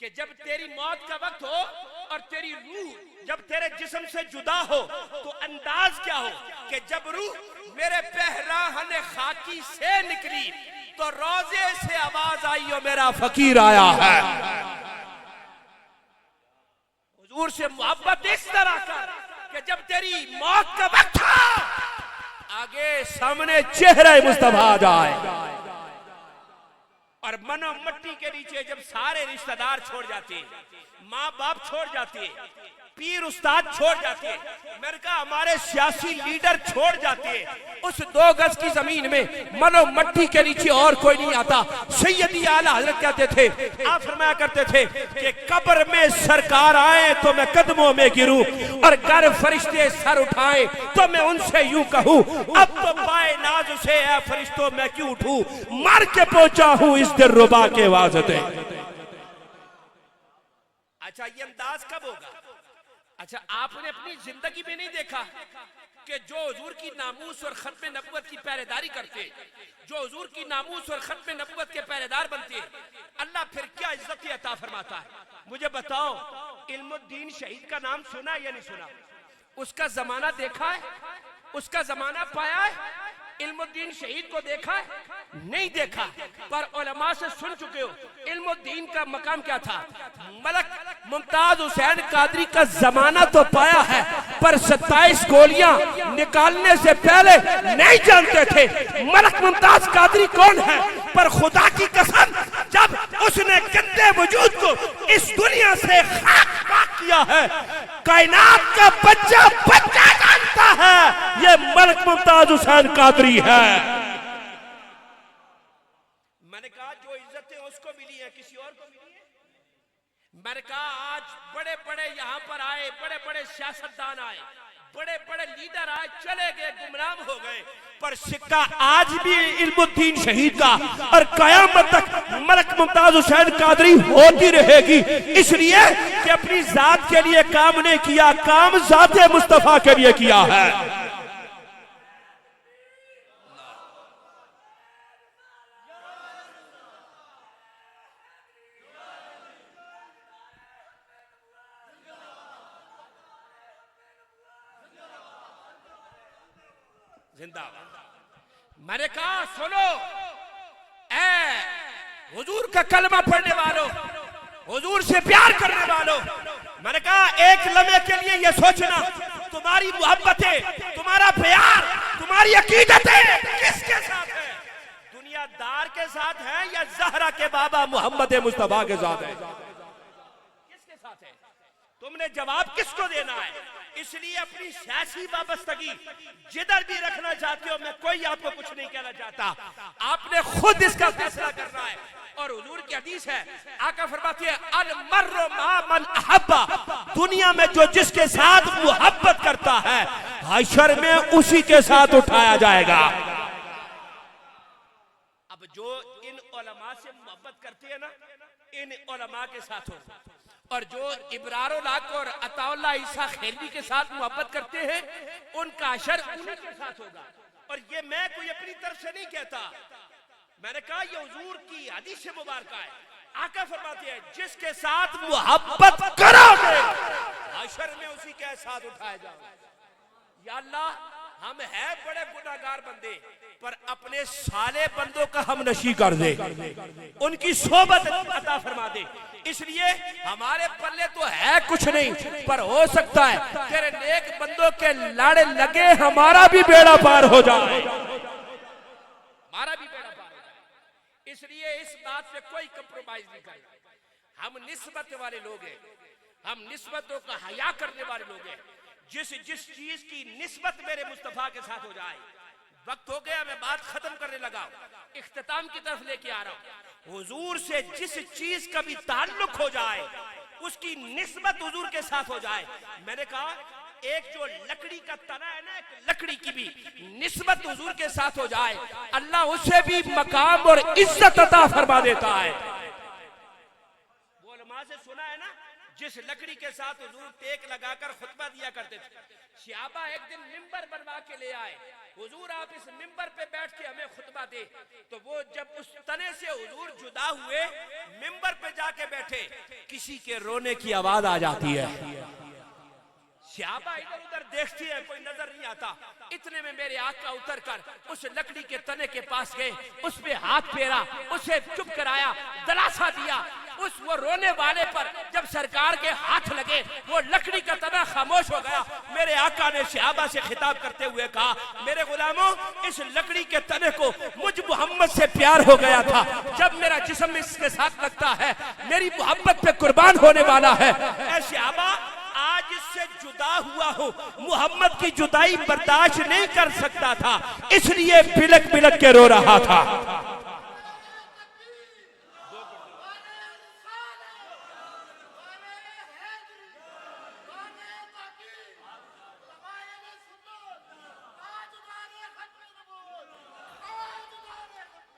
कि जब तेरी मौत का वक्त हो और तेरी रूह जब तेरे जिस्म से जुदा हो तो अंदाज क्या हो कि जब रूह मेरे बहराहने खाकी से निकली तो रोजे से आवाज आई और मेरा फकीर आया है। हुजूर से मोहब्बत इस तरह कर कि जब तेरी मौत का वक्त था आगे सामने चेहरा मुस्तफा आ जाए। और मनो मट्टी के नीचे जब सारे रिश्तेदार छोड़ जाते, माँ बाप छोड़ जाते, पीर उस्ताद छोड़ जाते, मैंने कहा हमारे सियासी लीडर छोड़ जाते, उस 2 गज की जमीन में मनो मट्टी के नीचे और कोई नहीं आता। सैयदी आला हजरत कहते थे, आप फरमाया करते थे कि कब्र में सरकार आए तो मैं कदमों में गिरूं और घर फरिश्ते सर उठाए तो मैं उनसे यूं कहूं अब तो पाए नाज से है फरिश्तों मैं क्यों उठूं, मर के पहुंचा हूं इस दिलरुबा के वास्ते। अच्छा ये अंदाज कब होगा? अच्छा आपने अपनी जिंदगी में नहीं देखा कि जो हुजूर की नामूस और खत्म नबुवत की पहरेदारी करते, जो हुजूर की नामूस और खत्म नबुवत के पहरेदार बनते, अल्लाह फिर क्या इज्जत अता फरमाता है? मुझे बताओ, इल्मुद्दीन शहीद का नाम सुना या नहीं सुना? उसका जमाना देखा है? उसका जमाना पाया है? इल्मुद्दीन शहीद को देखा है? नहीं देखा, पर उलमा से सुन चुके हो। इल्मुद्दीन का मकाम क्या था? मलक मुमताज हुसैन कादरी का जमाना तो पाया है, पर 27 गोलियां निकालने से पहले नहीं जानते थे मलक मुमताज कादरी कौन है। पर खुदा की कसम जब उसने गंदे वजूद को इस दुनिया से खाक पाक किया है, कायनात का बच्चा बच्चा जानता है ये मलक मुमताज हुसैन कादरी है। मैंने कहा जो इज्जतें उसको मिली है किसी और को मिली है? मैंने कहा आज बड़े बड़े यहाँ पर आए, बड़े बड़े सियासतदान आए, बड़े बड़े लीडर आए, चले गए, गुमनाम हो गए, पर सिक्का आज भी इल्मुद्दीन शहीद का और कयामत तक मलक मुमताज हुसैन कादरी होती रहेगी। इसलिए कि अपनी जात के लिए काम नहीं किया, काम जाते मुस्तफा के लिए किया है। जिंदाबाद। मैंने कहा सुनो ऐ हुजूर का कलमा पढ़ने वालों, हुजूर से प्यार करने वालों, मैंने कहा एक लम्हे के लिए ये सोचना तुम्हारी मोहब्बतें, तुम्हारा प्यार, तुम्हारी अकीदतें किसके साथ है? दुनियादार के साथ है या ज़हरा के बाबा मोहम्मद मुस्तफा के साथ है? किसके साथ है? तुमने जवाब किसको देना है? इसलिए अपनी सियासी वाबस्तगी जिधर भी रखना चाहते हो, मैं कोई आपको कुछ नहीं कहना चाहता, आपने खुद इसका फैसला करना है। और हुजूर की हदीस है, आका फरमाते हैं अल मर्रु मा मन अहब्बा, दुनिया में जो जिसके साथ मोहब्बत करता है हशर में उसी के साथ उठाया जाएगा। अब जो इन उलमा से मोहब्बत करते हैं ना, इन उलमा के साथ हो, और जो इब्रारुल हक और अताउल्लाह ईसा खेलवी के साथ मोहब्बत करते हैं उनका हशर उन्हीं के साथ होगा। और ये मैं कोई अपनी तरफ से नहीं कहता, मैंने कहा ये हुजूर की हदीस मुबारक है। आका फरमाते हैं जिसके साथ मोहब्बत करोगे हशर में उसी के साथ उठाया जाओगे। या अल्लाह हम है बड़े गुनाहगार बंदे, पर अपने साले बंदों का हम नशी कर दे, उनकी सोबत अता फरमा दे। इसलिए हमारे पल्ले तो है कुछ नहीं, पर हो सकता है तेरे नेक बंदों के लाड़े लगे हमारा भी बेड़ा पार हो जाए, हमारा भी बेड़ा पार हो जाए। इसलिए इस बात पे कोई कंप्रोमाइज नहीं करें। हम निस्बत वाले लोग हैं, हम निस्बतों का हया करने वाले लोग हैं। जिस चीज की निस्बत मेरे मुस्तफा के साथ हो जाए, वक्त हो गया, मैं बात खत्म करने लगा, इख्तिताम की तरफ लेके आ रहा हूं। हुजूर से जिस चीज का भी ताल्लुक हो जाए उसकी निस्बत हुजूर के साथ हो जाए। मैंने कहा एक जो लकड़ी का तना है ना, एक लकड़ी की भी निस्बत हुजूर के साथ हो जाए, अल्लाह उसे भी मकाम और इज्जत अता फरमा देता है। वो उलमा से सुना है ना, जिस लकड़ी के साथ हुजूर टेक लगाकर खुतबा दिया करते थे, सहाबा एक दिन मिंबर बनवा के ले आए, हुजूर आप इस मिंबर पे बैठ के हमें खुतबा दे। तो वो जब उस तने से हुजूर जुदा हुए, मिंबर पे जाके बैठे, किसी के रोने की आवाज आ जाती है। सहाबा इधर उधर देखती है, कोई नजर नहीं आता। इतने में मेरे आका उतर कर उस लकड़ी के तने के पास गए, उस पे हाथ फेरा, उसे चुप कराया, दिलासा दिया। उस वो रोने वाले पर जब सरकार के हाथ लगे, वो लकड़ी का तना खामोश हो गया। मेरे आका ने सहाबा से खिताब करते हुए कहा, मेरे गुलामों, इस लकड़ी के तने को मुझ मोहम्मद से प्यार हो गया था, जब मेरा जिस्म इसके साथ लगता है मेरी मोहब्बत पे कुर्बान होने वाला है। ऐ सहाबा, आज इससे जुदा हुआ हूं, मोहम्मद की जुदाई बर्दाश्त नहीं कर सकता था, इसलिए बिलक बिलक के रो रहा था।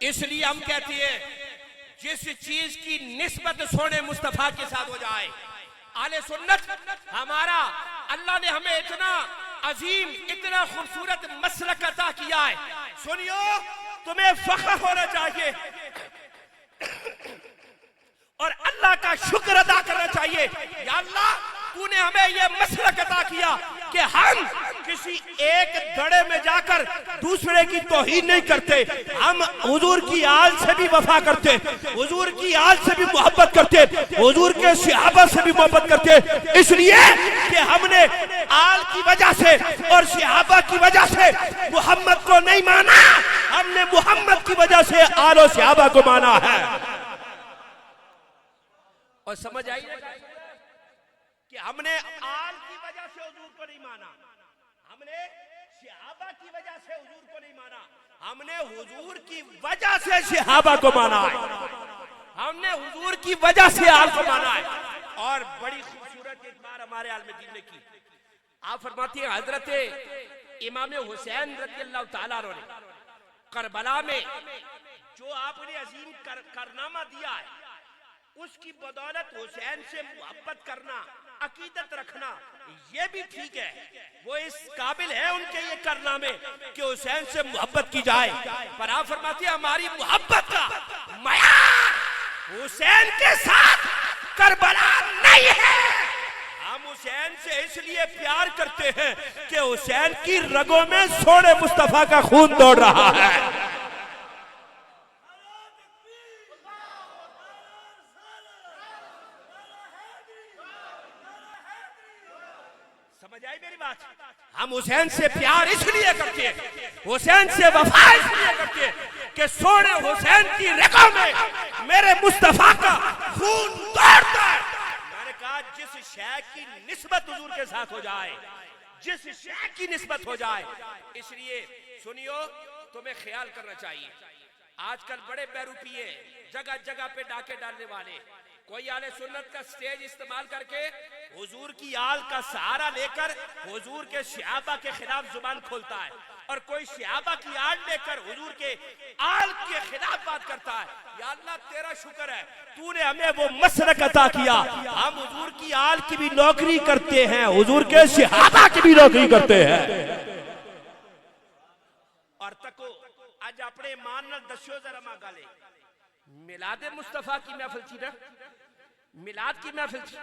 इसलिए हम कहते हैं जिस चीज की निस्बत सोने मुस्तफा के साथ हो जाए, आले सुन्नत हमारा, अल्लाह ने हमें इतना अजीम, इतना खूबसूरत मसलक अता किया है। सुनियो, तुम्हें फख्र होना चाहिए और अल्लाह का शुक्र अदा करना चाहिए। या अल्लाह, तूने हमें यह मसलक अता किया कि हम किसी एक दड़े में जाकर दूसरे की तौहीन नहीं करते, हम हुजूर की आल से भी वफा करते, हुजूर की आल से भी मोहब्बत करते, हुजूर के सहाबा से भी मोहब्बत करते। इसलिए कि हमने आल की वजह से और सहाबा की वजह से मोहम्मद को नहीं माना, हमने मोहम्मद की वजह से आल और सहाबा को माना है। और समझ आई कि हमने आल की वजह से हुजूर को नहीं माना, हमने सहाबा की वजह से हुजूर को नहीं माना, हमने हुजूर की वजह से सहाबा को माना है, हमने हुजूर की वजह से आल को माना है। और बड़ी खूबसूरत एक बार हमारे आलम दीन ने की, आप फरमाती हैं हजरत इमाम हुसैन रज़ियल्लाहु ताला अन्हु ने करबला में जो आपने अजीम कारनामा दिया है, उसकी बदौलत हुसैन से मोहब्बत करना, अकीदत रखना, ये भी ठीक है, वो इस काबिल है उनके ये कारनामे कि हुसैन से मोहब्बत की जाए। पर आप फरमाती हैं हमारी मोहब्बत का मयार हुसैन के साथ करबला नहीं है। हम हुसैन से इसलिए प्यार करते हैं कि हुसैन की रगों में सोने मुस्तफा का खून दौड़ रहा है। समझ आई मेरी बात? हम हुसैन से प्यार इसलिए करते हैं, हुसैन से वफा इसलिए करते हैं कि सोने हुसैन की रगों में मेरे मुस्तफा का खून दौड़ता है। मैंने कहा जिस शय की निस्बत हुजूर के साथ हो जाए, जिस शय की निस्बत हो जाए, इसलिए सुनियो, तुम्हें ख्याल करना चाहिए। आजकल बड़े बैरूपिये जगह जगह पे डाके डालने वाले, कोई आले सुन्नत का स्टेज इस्तेमाल करके हुजूर की आल का सहारा लेकर हुजूर के सहाबा के खिलाफ जुबान खोलता है, और कोई सहाबा की आल लेकर हुजूर के आल के खिलाफ बात करता है। या अल्लाह तेरा शुक्र है तूने हमें वो मसलक अता किया, हम हुजूर की आल की भी नौकरी करते हैं, हुजूर के सहाबा की भी नौकरी करते हैं। और तको आज अपने मान न दस्यो जरा मा गाले मिलाद मुस्तफा की महफिल थी ना, मिलाद की महफिल थी,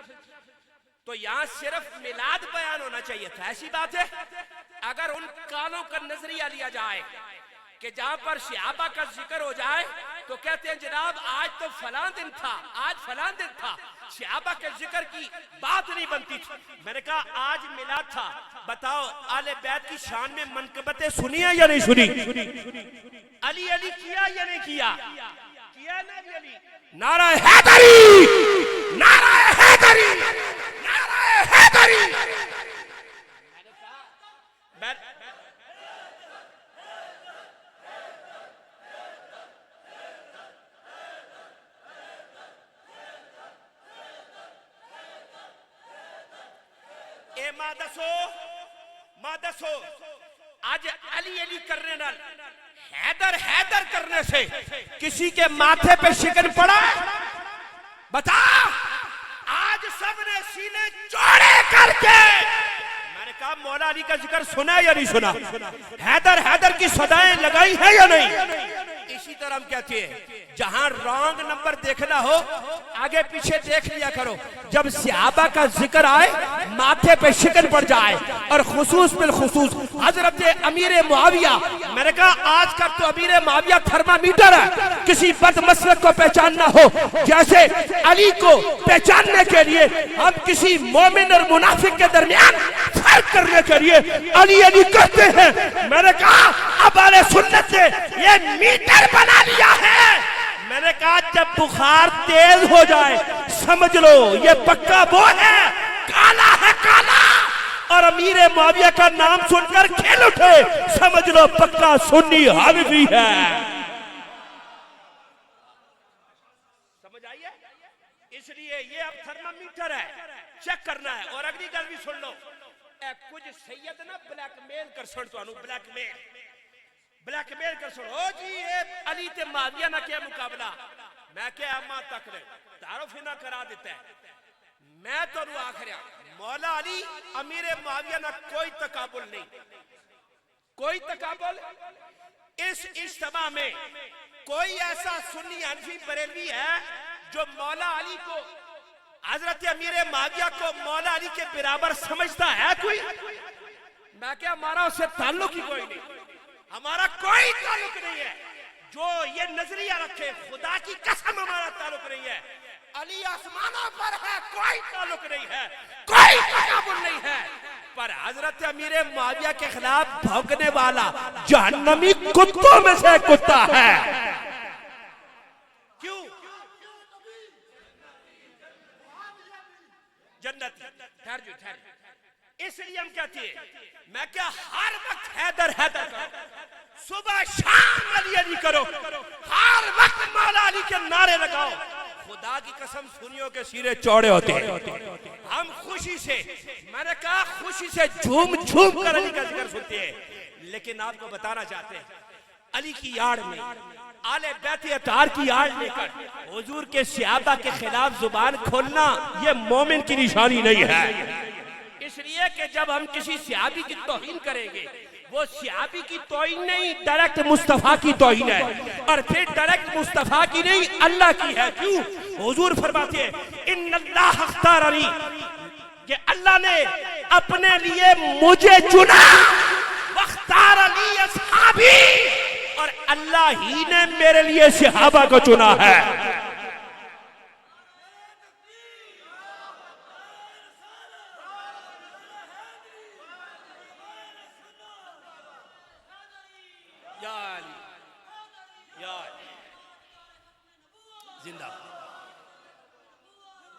तो यहां सिर्फ मिलाद बयान होना चाहिए था। ऐसी बात है अगर उन कानों का नजरिया लिया जाए कि जहां पर सहाबा का जिक्र हो जाए तो कहते हैं जनाब आज तो फलां दिन था, आज फलां दिन था, सहाबा के जिक्र की बात नहीं बनती थी। मैंने कहा आज मिलाद था, बताओ आले बैत की शान में मनकबतें सुनी है या नहीं सुनी? अली अली किया या नहीं किया? किया ना अली? नारा हैदरी, नारा हैदरी, नारा हैदरी। ए मां दसो आज अली अली करने नाल हैदर हैदर करने से किसी के माथे पे शिकन पड़ा? बता। आज सबने सीने चौड़े करके मैंने कहा मौला अली का जिक्र सुना या नहीं सुना? हैदर हैदर की सदाएं लगाई है या नहीं? इसी तरह हम कहते हैं जहां रॉन्ग नंबर देखना हो आगे पीछे देख लिया करो। जब सहाबा का जिक्र आए माथे पे शिकन पड़ जाए, और खुसूस बिल खुसूस हजरत अमीर मुआविया, मैंने कहा आज का तो अमीर मुआविया थर्मामीटर है, किसी बदमसलक को पहचानना हो जैसे अली को पहचानने के लिए हम किसी मोमिन और मुनाफिक के दरमियान फर्क करने के लिए अली अली कहते हैं। मैंने कहा अब आले सुन्नत ने ये मीटर बना लिया है। मैंने कहा जब बुखार तेज हो जाए समझ लो ये पक्का वो है, काला है काला, और अमीर मुआविया का नाम सुनकर खेल उठे समझ लो पक्का सुन्नी हनफी है। समझ आइए? इसलिए ये अब थर्मामीटर है, चेक करना है। और अगली गल भी सुन लो, कुछ सैयद ना ब्लैकमेल कर सुन, तो ब्लैकमेल कर सुन। ओ जी ये अली ते मुआविया ना क्या मुकाबला, मैं क्या अम्मा तक ने तारुफ ना करा देता है। मैं तो आखिर मौला अली अमीर मुआविया ना कोई तकाबुल नहीं, कोई तकाबुल। इस इज्तिमा में कोई ऐसा सुन्नी हनफी बरेलवी है जो मौला अली को, हजरत अमीर मुआविया को मौला अली के बराबर समझता है कोई? मैं क्या हमारा उससे ताल्लुक ही कोई नहीं, हमारा कोई ताल्लुक नहीं है। जो ये नजरिया रखे खुदा की कसम हमारा ताल्लुक नहीं है। अली आसमानों पर है, कोई ताल्लुक नहीं है, कोई तकाबुल नहीं है। पर हजरत अमीर मुआविया के खिलाफ भौंकने वाला जहन्नमी कुत्तों में से कुत्ता है। क्यों? जन्नत ठहर जो ठहर। इसलिए हम कहते हैं मैं क्या हर वक्त हैदर हैदर करो, सुबह शाम अली अली करो, हर वक्त मौला अली के नारे लगाओ। खुदा की कसम सुनियों के सिरे चौड़े होते हैं। हम खुशी से, मैंने कहा खुशी से झूम झूम कर अली का जिक्र सुनते हैं। लेकिन आपको बताना चाहते हैं अली की आड़ में, आले बैत अतार की आड़ लेकर हुजूर के सहाबा के खिलाफ जुबान खोलना ये मोमिन की निशानी नहीं है। इसलिए कि जब हम किसी सहाबी की तौहीन करेंगे वो सहाबी की तौहीन नहीं, डायरेक्ट मुस्तफा की तौहीन है। और फिर डायरेक्ट मुस्तफा की नहीं अल्लाह की है। क्यों? हुजूर फरमाते हैं इन्नल्लाह अख्तारनी, कि अल्लाह ने अपने लिए मुझे चुना, वख्तारनी अस्हाबी, और अल्लाह ही ने मेरे लिए सहाबा को चुना है।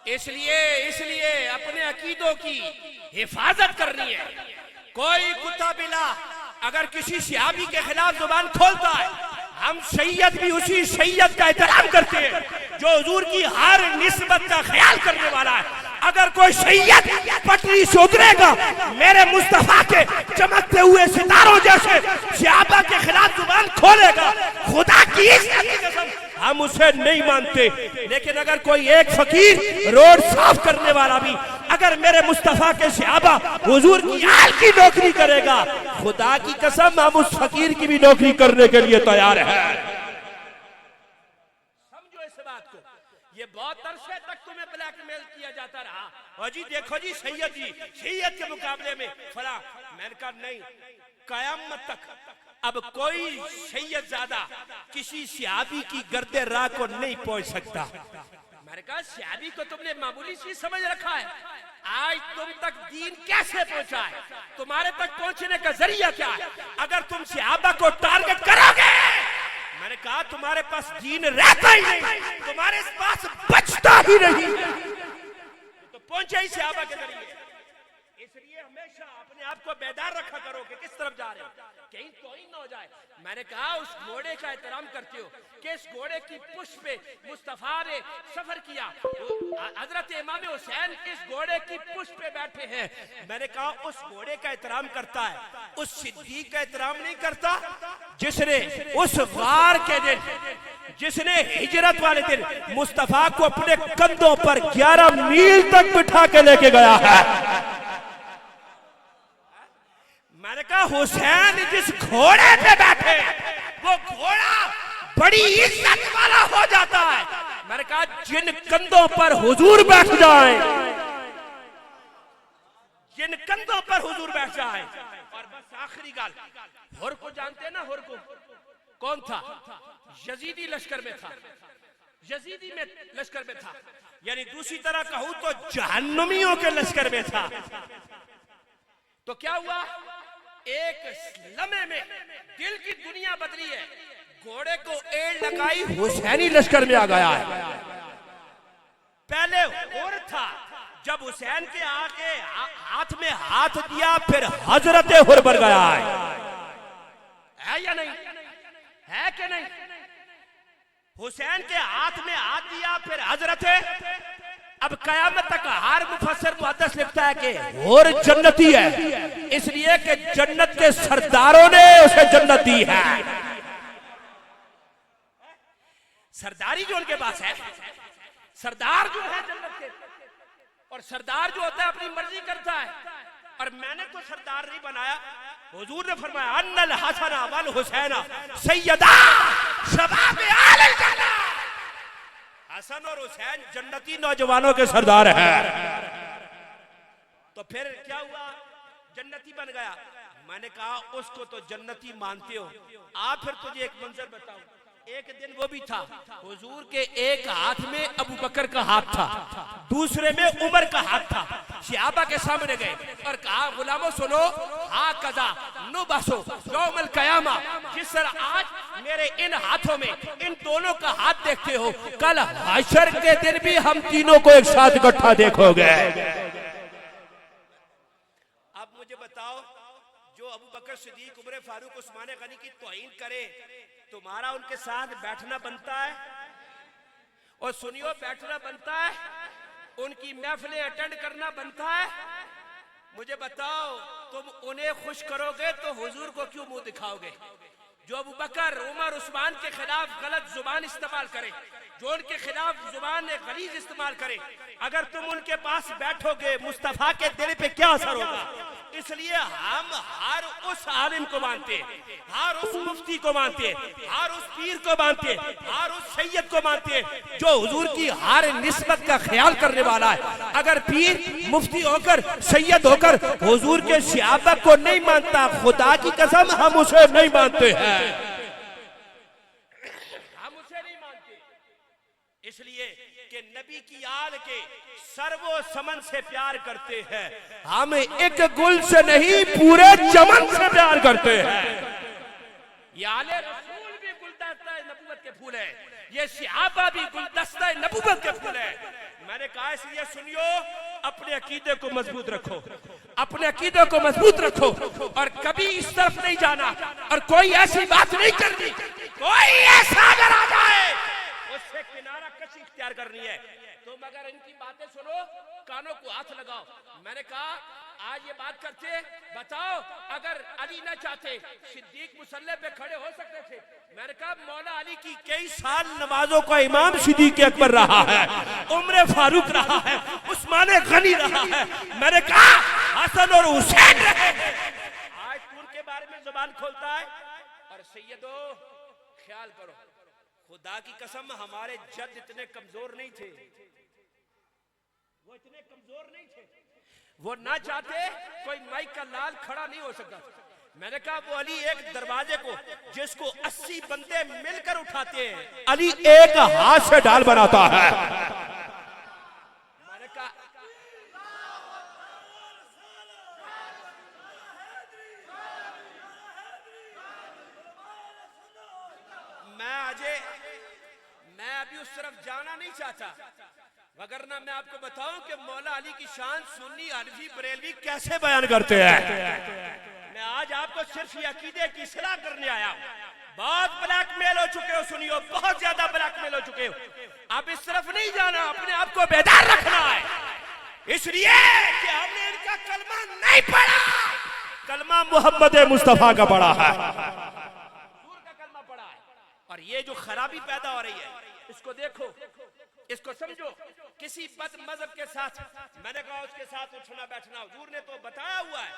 इसलिए अपने अकीदों की हिफाजत करनी है। कोई कुत्ता बिला अगर किसी सहाबी के खिलाफ जुबान खोलता है हम सैयद भी उसी सैयद का एहतराम करते हैं जो हुजूर की हर निस्बत का ख्याल करने वाला है। अगर कोई सैयद पटरी से उतरेगा, मेरे मुस्तफा के चमकते हुए सितारों जैसे सहाबा के खिलाफ जुबान खोलेगा, खुदा की कसम हम उसे नहीं मानते। लेकिन अगर कोई एक फकीर रोड साफ करने वाला भी अगर मेरे मुस्तफा के सहाबा हुजूर की आल की नौकरी करेगा, खुदा की कसम हम उस फकीर की भी नौकरी करने के लिए तैयार है। समझो इस बात को। ये बहुत अरसे तक तुम्हें ब्लैकमेल किया जाता रहा, और जी देखो जी सैयद के मुकाबले में फला। मैंने कहा नहीं, कयामत तक अब कोई सैयद ज्यादा किसी सहाबी की गर्दे राह को नहीं पहुंच सकता। मैंने कहा सहाबी को तुमने मामूली चीज समझ रखा है, आज तुम तक दीन कैसे पहुंचा है, तुम्हारे तक पहुंचने का जरिया क्या है? अगर तुम सहाबा को टारगेट करोगे, मैंने कहा तुम्हारे पास दीन रहता ही नहीं, तुम्हारे पास बचता ही नहीं, तो पहुंचे ही सहाबा के जरिए। इसलिए हमेशा अपने आप को बेदार रखा करो कि किस तरफ जा रहे हो, कहीं तौहीन न हो जाए। मैंने कहा उस घोड़े का एहतराम करते हो कि इस घोड़े की पुष्प पे मुस्तफा ने सफर किया, हजरत इमाम हुसैन इस घोड़े की पुष्प पे बैठे हैं। मैंने कहा उस घोड़े का एहतराम करता है, उस सिद्दीक का एहतराम नहीं करता जिसने उस वार के दिन, जिसने हिजरत वाले दिन मुस्तफा को अपने कंधों पर 11 मील तक बिठा के लेके गया है। मैंने कहा हुसैन जिस घोड़े पे बैठे वो घोड़ा बड़ी इज्जत वाला हो जाता है। मैंने कहा जिन कंधों पर हुजूर बैठ जाए, जिन कंधों पर हुजूर बैठ जाए। और बस आखिरी गाल, हुर को जानते हैं ना? हुर को कौन था? यजीदी लश्कर में था, यजीदी में लश्कर में था, यानी दूसरी तरह कहूं तो जहन्नुमियों के लश्कर में था। तो क्या हुआ, एक लम्हे में दिल की दुनिया बदली है, घोड़े को एड़ लगाई, हुसैनी लश्कर में आ गया है। पहले हुर था, जब हुसैन के आगे हाथ में हाथ दिया फिर हजरत हुर बन गया है या नहीं? है कि नहीं? हुसैन के हाथ में हाथ दिया फिर हजरत। अब कयामत तक हर मुफस्सिर मुहद्दिस लिखता है कि हुर जन्नती है, इसलिए कि जन्नत के सरदारों ने उसे जन्नत दी है। सरदारी जो उनके पास है, सरदार जो है जन्नत के, और सरदार जो होता है अपनी मर्जी करता है। और मैंने तो सरदार नहीं बनाया, हुजूर ने फरमाया अन्नल हसना वल हुसैना सैयदा शबाब आल जन्नह, हसन और हुसैन जन्नती नौजवानों के सरदार हैं। तो फिर क्या हुआ, जन्नती बन गया। मैंने कहा उसको तो जन्नती मानते हो, आप फिर तुझे एक मंजर बताऊं। एक दिन वो भी था, हुजूर के एक हाथ में अबू बकर का हाथ था, दूसरे में उमर का हाथ था। सहाबा के सामने गए और कहा गुलामों सुनो, हा कदा नु बसो यौमल कयामा, जिस तरह आज मेरे इन हाथों में इन दोनों का हाथ देखते हो, कल हशर के दिन भी हम तीनों को एक साथ इकट्ठा देखोगे। अब मुझे बताओ, जो अबू बकर सिद्दीक, उमर फारूक, उस्मान गनी की तौहीन करे, तुम्हारा उनके साथ बैठना बनता है? और सुनियो, बैठना बनता है, उनकी महफिलें अटेंड करना बनता है? मुझे बताओ, तुम उन्हें खुश करोगे तो हुजूर को क्यों मुंह दिखाओगे? जो अबू बकर, उमर, उस्मान के खिलाफ गलत जुबान इस्तेमाल करे, जो उनके खिलाफ जुबान गलीज इस्तेमाल करे, अगर तुम उनके पास बैठोगे, मुस्तफा के दिल पे क्या असर होगा? इसलिए हम हर उस आलिम को मानते हैं, हर उस मुफ्ती को मानते हैं, हर उस पीर को मानते हैं, हर उस सैयद को मानते हैं जो हुजूर की हर निस्बत का ख्याल करने वाला है। अगर पीर, मुफ्ती होकर, सैयद होकर हुजूर के सहाबा को नहीं मानता, खुदा की कसम हम उसे नहीं मानते हैं, हम उसे नहीं मानते। इसलिए कि नबी की आल के सर्वो समन से प्यार करते हैं, हम एक गुल से नहीं पूरे चमन से प्यार करते हैं। ये आले रसूल भी गुलदस्ता नबूवत के फूल है, ये सहाबा भी गुलदस्ता नबूवत के फूल है। मैंने कहा इसलिए सुनियो, अपने अकीदे को मजबूत रखो, अपने अकीदे को मजबूत रखो, और कभी इस तरफ नहीं जाना, और कोई ऐसी बात नहीं करनी कोई ऐसा अगर आ जाए उससे किनारा कशी इख्तियार करनी है। तुम अगर इनकी बातें सुनो कानों को हाथ लगाओ। मैंने कहा आज ये बात करते, बताओ अगर अली ना चाहते सिद्दीक मुसल्ले पे खड़े हो सकते थे। मैंने कहा मौला अली की कई साल नमाजों का इमाम सिद्दीक अकबर रहा है, उम्र फारूक रहा है, उस्मान गनी रहा है। मैंने कहा हसन और हुसैन रहे। आज तू उनके बारे में जुबान खोलता है। और सैयदो ख्याल करो, खुदा की कसम हमारे जद इतने कमजोर नहीं थे, वो इतने कमजोर नहीं थे, वो ना चाहते कोई माइक का लाल खड़ा नहीं हो सकता। मैंने कहा वो अली एक दरवाजे को जिसको 80 बंदे मिलकर उठाते हैं, अली एक हाथ से डाल बनाता है। मैंने कहा मैं अभी उस तरफ जाना नहीं चाहता, वगरना मैं आपको बताऊं कि मौला अली की शान सुन्नी हनफी बरेलवी कैसे बयान करते हैं। मैं आज आपको सिर्फ ये अकीदे की इस्लाह करने आया हूं। बहुत ब्लैकमेल हो चुके हो, सुनियो, बहुत ज्यादा ब्लैकमेल हो चुके हो। अब इस तरफ नहीं जाना, अपने आप को बेदार रखना है, इसलिए कि हमने इनका कलमा नहीं पढ़ा। कलमा मोहम्मद मुस्तफा का पढ़ा है, का कलमा पढ़ा है। और ये जो खराबी पैदा हो रही है इसको देखो, इसको समझो। किसी बद मजहब के साथ मैंने कहा उसके साथ उठना बैठना, हुजूर ने तो बताया हुआ है,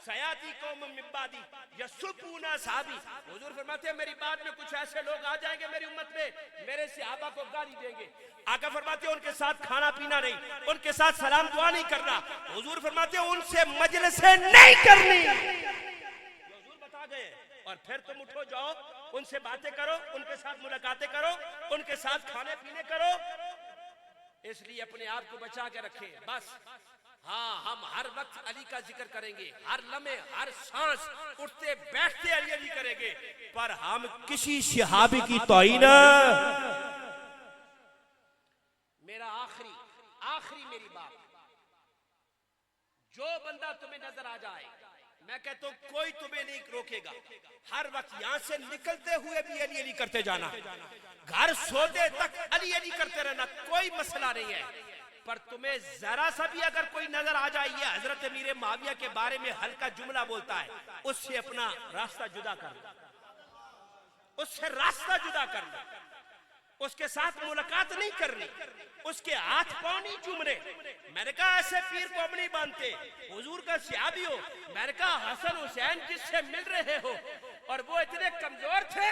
सयाती कौम मिन बादी यसुबूना साहबी। हुजूर फरमाते हैं मेरी बाद में कुछ ऐसे लोग आ जाएंगे मेरी उम्मत में, मेरे सहाबा को गाली देंगे। आका फरमाते हैं उनके साथ खाना पीना नहीं, उनके साथ सलाम दुआ नहीं करना। हुजूर फरमाते हैं उनसे मजलिसें नहीं करनी, हुजूर बता गए। और फिर तुम उठो जाओ उनसे बातें करो, उनके साथ मुलाकातें करो, उनके साथ खाने पीने करो। इसलिए अपने आप को बचा के रखें बस। हाँ, हम हर वक्त अली का जिक्र करेंगे, हर लम्हे हर सांस उठते बैठते अली अली करेंगे, पर हम किसी सहाबी की तौहीन। मेरा आखिरी मेरी बात, जो बंदा तुम्हें नजर आ जाए, मैं कहता हूं कोई तुम्हें नहीं रोकेगा। हर वक्त यहां से निकलते हुए भी अली अली करते जाना, घर सोते तक अली अली करते रहना, कोई मसला नहीं है। पर तुम्हें जरा सा भी अगर कोई नजर आ जाए ये हजरत अमीर मुआविया के बारे में हल्का जुमला बोलता है, उससे अपना रास्ता जुदा कर लो, उससे रास्ता जुदा कर लो, उसके साथ मुलाकात नहीं करनी, उसके हाथ पांव नहीं चूमने। मैंने कहा ऐसे पीर को अब नहीं बांधते, हुजूर का सहाबी हो। मैंने कहा हसन हुसैन जिससे मिल रहे हो और वो इतने कमजोर थे,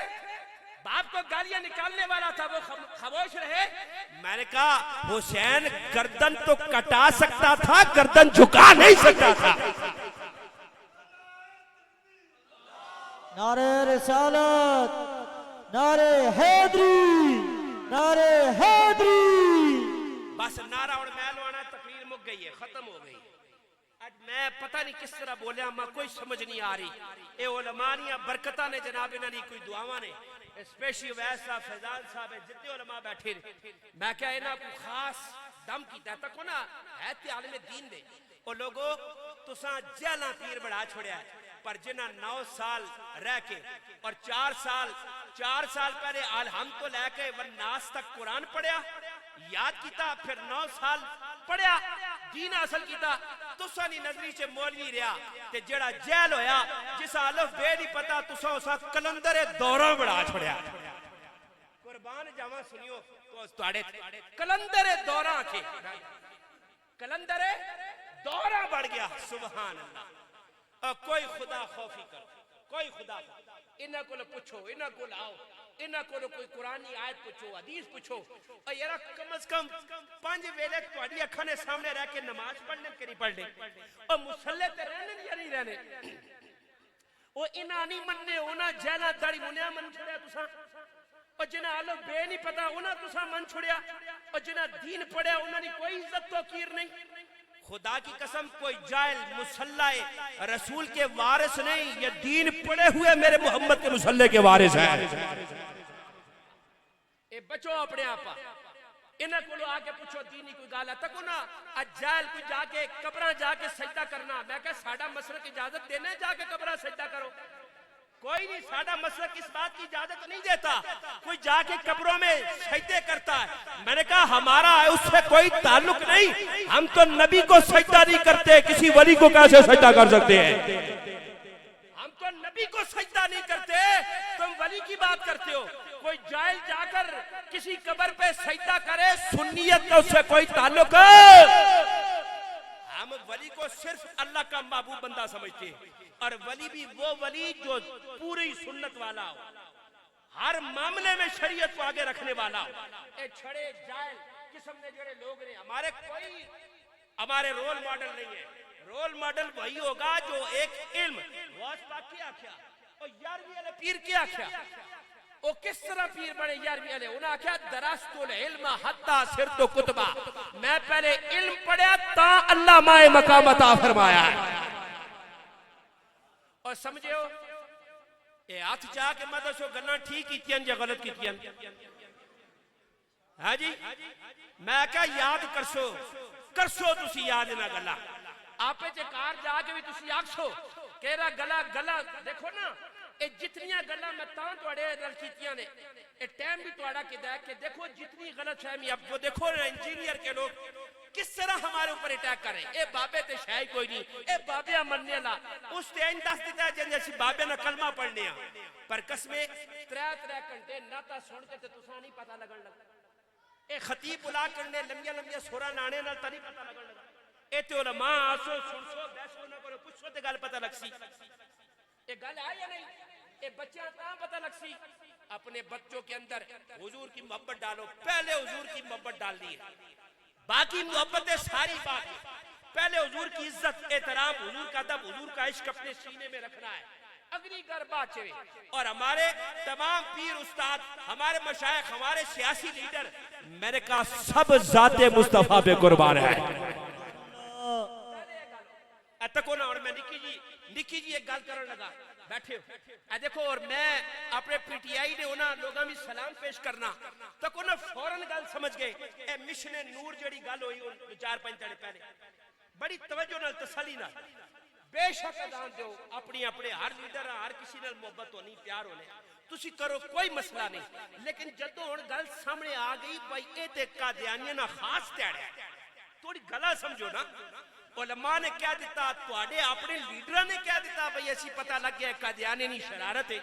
बाप को गालियां निकालने वाला था, वो खामोश रहे। मैंने कहा हुसैन गर्दन तो कटा सकता था, गर्दन झुका नहीं सकता था। नारे रिसालत, नारे हैदरी, नारे हैदरी। बस नारा और महलवाना, तकरीर मुक गई है, खत्म हो गई। आज मैं पता नहीं किस तरह बोलिया, मैं कोई समझ नहीं आ रही। ए उलमानिया बरकता ने जनाब इन्हां दी कोई दुआवां ने, स्पेशली वैस साहब, फैजान साहब, जितने उलमा बैठे ने, मैं क्या इन्हां को खास दम कीता तक ना है ते आलम दीन दे। ओ लोगो तुसां जेलां पीर बढ़ा छोड़िया, पर जिन्हां 9 साल रह के और 4 साल पहले अलहम्द तो लैके वन्नास तक कुरान पढ़िया, याद किया, फिर 9 साल पढ़िया, दीन हासिल किया, तुसा दी नजरी च मौलवी रहा, ते जेड़ा जेल होया, जिस अलफ बे नहीं पता, तुसा उस कलंदर दौरा बढ़ा छोड़िया। कुर्बान जावा, सुनियो तो तुहाडे कलंदर दौरा के कलंदर दौरा बढ़ गया। सुभान अल्लाह। कोई खुदा खौफी करो, कोई खुदा, इन्हां को पूछो, इन्हां को आओ, इन्हां को कोई कुरानी आयत पूछो, हदीस पूछो। और यार कम से कम 5 वेले तुम्हारी अखा ने सामने रह के नमाज पढ़ने के नहीं पढ़ने, और मुसल्ले ते रहने या नहीं रहने। वो इन्हां नहीं मनने, उन्हां जैला दाड़ी मुनिया मन छड़िया तुसा, और जिन्हां आलो बे नहीं पता उन्हां तुसा मन छुड़िया, और जिन्हां दीन पढ़िया उन्हां दी कोई इज्जत तो कीर नहीं। खुदा की कसम कोई जाहिल मुसल्ले रसूल के वारिस नहीं, ये दीन पड़े हुए मेरे मोहम्मद के मुसल्ले के वारिस हैं। ए बचो अपने आप, इन्हां को आके पूछो दीनी कोई गाल है तको ना। जाहिल कोई जाके कब्रां जाके सजदा करना, मैं कह साडा मसलक इजाजत देने जाके कब्रां सजदा करो। कोई नहीं, साडा मसलक इस बात की इजाजत नहीं देता कोई जाके कब्रों में सजदे करता है। मैंने कहा हमारा उससे कोई ताल्लुक नहीं, हम तो नबी को सजदा नहीं करते, किसी वली को कैसे सजदा कर सकते हैं? हम तो नबी को सजदा नहीं करते, तुम वली की बात करते हो। कोई जाहिल जाकर किसी कब्र पे सजदा करे, सुन्नियत का उससे कोई ताल्लुक है? हम वली को सिर्फ अल्लाह का महबूब बंदा समझते हैं, और वली भी वो वली जो पूरी सुन्नत वाला हो, हर मामले में शरीयत को आगे रखने वाला हो। ए छड़े जाहिल किस्म ने जड़े लोग ने हमारे कोई हमारे रोल मॉडल नहीं है। रोल मॉडल वही होगा जो एक इल्म वास पाक की आख्या और 11वीं वाले पीर की आख्या। ओ किस तरह पीर बने 11वीं वाले? उन्हें आख्या दरस्तुल इल्म हत्ता सिरतु कुतबा, मैं पहले इल्म पढ़ा ता अल्लाह माए मकाम अता फरमाया है। और समझो ये हाथ जाके मैं दसो गल्लां ठीक कीतियां या गलत कीतियां? हां जी, मैं क्या याद करसो तुसी याद ना गल्लां आपे च कार जाके भी तुसी आखसो केरा गला गला देखो ना। ये जितनियां गल्लां मैं तां तुहाडे नाल कीतियां ने, ये टाइम भी तुहाडा किदा है कि देखो जितनी गलतफहमी अब वो देखो ना इंजीनियर के लोग किस तरह हमारे ऊपर अटैक कर रहे हैं। ए बाबे ते शायद कोई नहीं, ए बाबे मनने ला उस ते इन दस दिता जिंदे सी बाबे ना कलमा पढ़ने आ, पर कसमे 3 घंटे नाता सुन के ते तुसा नहीं पता लगन लगा। ए खतीब बुला करने लंबिया लंबिया सोरा लाने नाल ता नहीं पता लगन लगा। ए ते उलमा आसो सुनसो बैसो ना करो पुछो ते गल पता लगसी। ये गल है या नहीं? ये बच्चा ता पता लगसी। अपने बच्चों के अंदर हुजूर की मोहब्बत डालो, पहले हुजूर की मोहब्बत डाल दी, बाकी मोहब्बतें सारी बात। पहले हुजूर की इज्जत एहतराम, हुजूर का अदब, हुजूर का इश्क अपने सीने में रखना है, अगली गरबा चवे। और हमारे तमाम पीर उस्ताद, हमारे मशाइख, हमारे सियासी लीडर, मैंने कहा सब जाते मुस्तफा पे कुर्बान है। तको ना और मैं निकी जी एक गल करन लगा बैठे हो देखो, और मैं अपने पीटीआई ने उन्हें लोगों में सलाम पेश करना तक उन्हें फौरन गल समझ गए। ए मिशन नूर जड़ी गल हुई 4-5 दिन पहले बड़ी तवज्जो नाल तसल्ली नाल बेशक अदान दो, अपनी अपने हर लीडर हर किसी नाल मोहब्बत होनी, प्यार होने, तुसी करो कोई मसला नहीं। लेकिन जदों हुण गल सामने आ गई भाई ए ते कादियानियां ना खास त्याड़े, थोड़ी गला समझो ना। उलमा ने क्या दिता, तुहाडे अपने लीडर ने क्या दिता भाई ऐसी पता लग गया कादियानी नी शरारत है,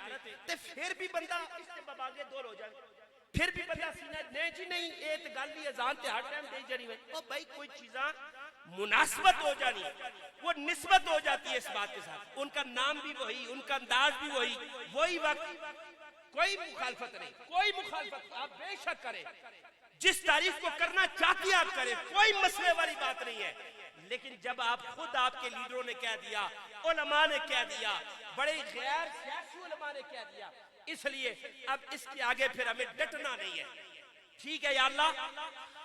ते फिर भी बंदा इससे बबागे दूर हो जाए, फिर भी बंदा सीना नहीं जी नहीं ये तो गल भी अजान ते हर टाइम दे जानी है। ओ भाई कोई चीज़ा मुनासबत हो जानी, वो निस्बत हो जाती है इस बात के साथ, उनका नाम भी वही, उनका अंदाज भी वही वक्त कोई मुखालफत नहीं, कोई मुखालफत आप बेशक करें, जिस तारीफ को करना चाहती आप करें, कोई मसले वाली बात नहीं है। लेकिन जब आप खुद आपके लीडरों ने कह दिया, उलमा ने कह दिया, बड़े गैर सियासी उलमा ने कह दिया, इसलिए अब इसके आगे फिर हमें डटना नहीं है। ठीक है या अल्लाह,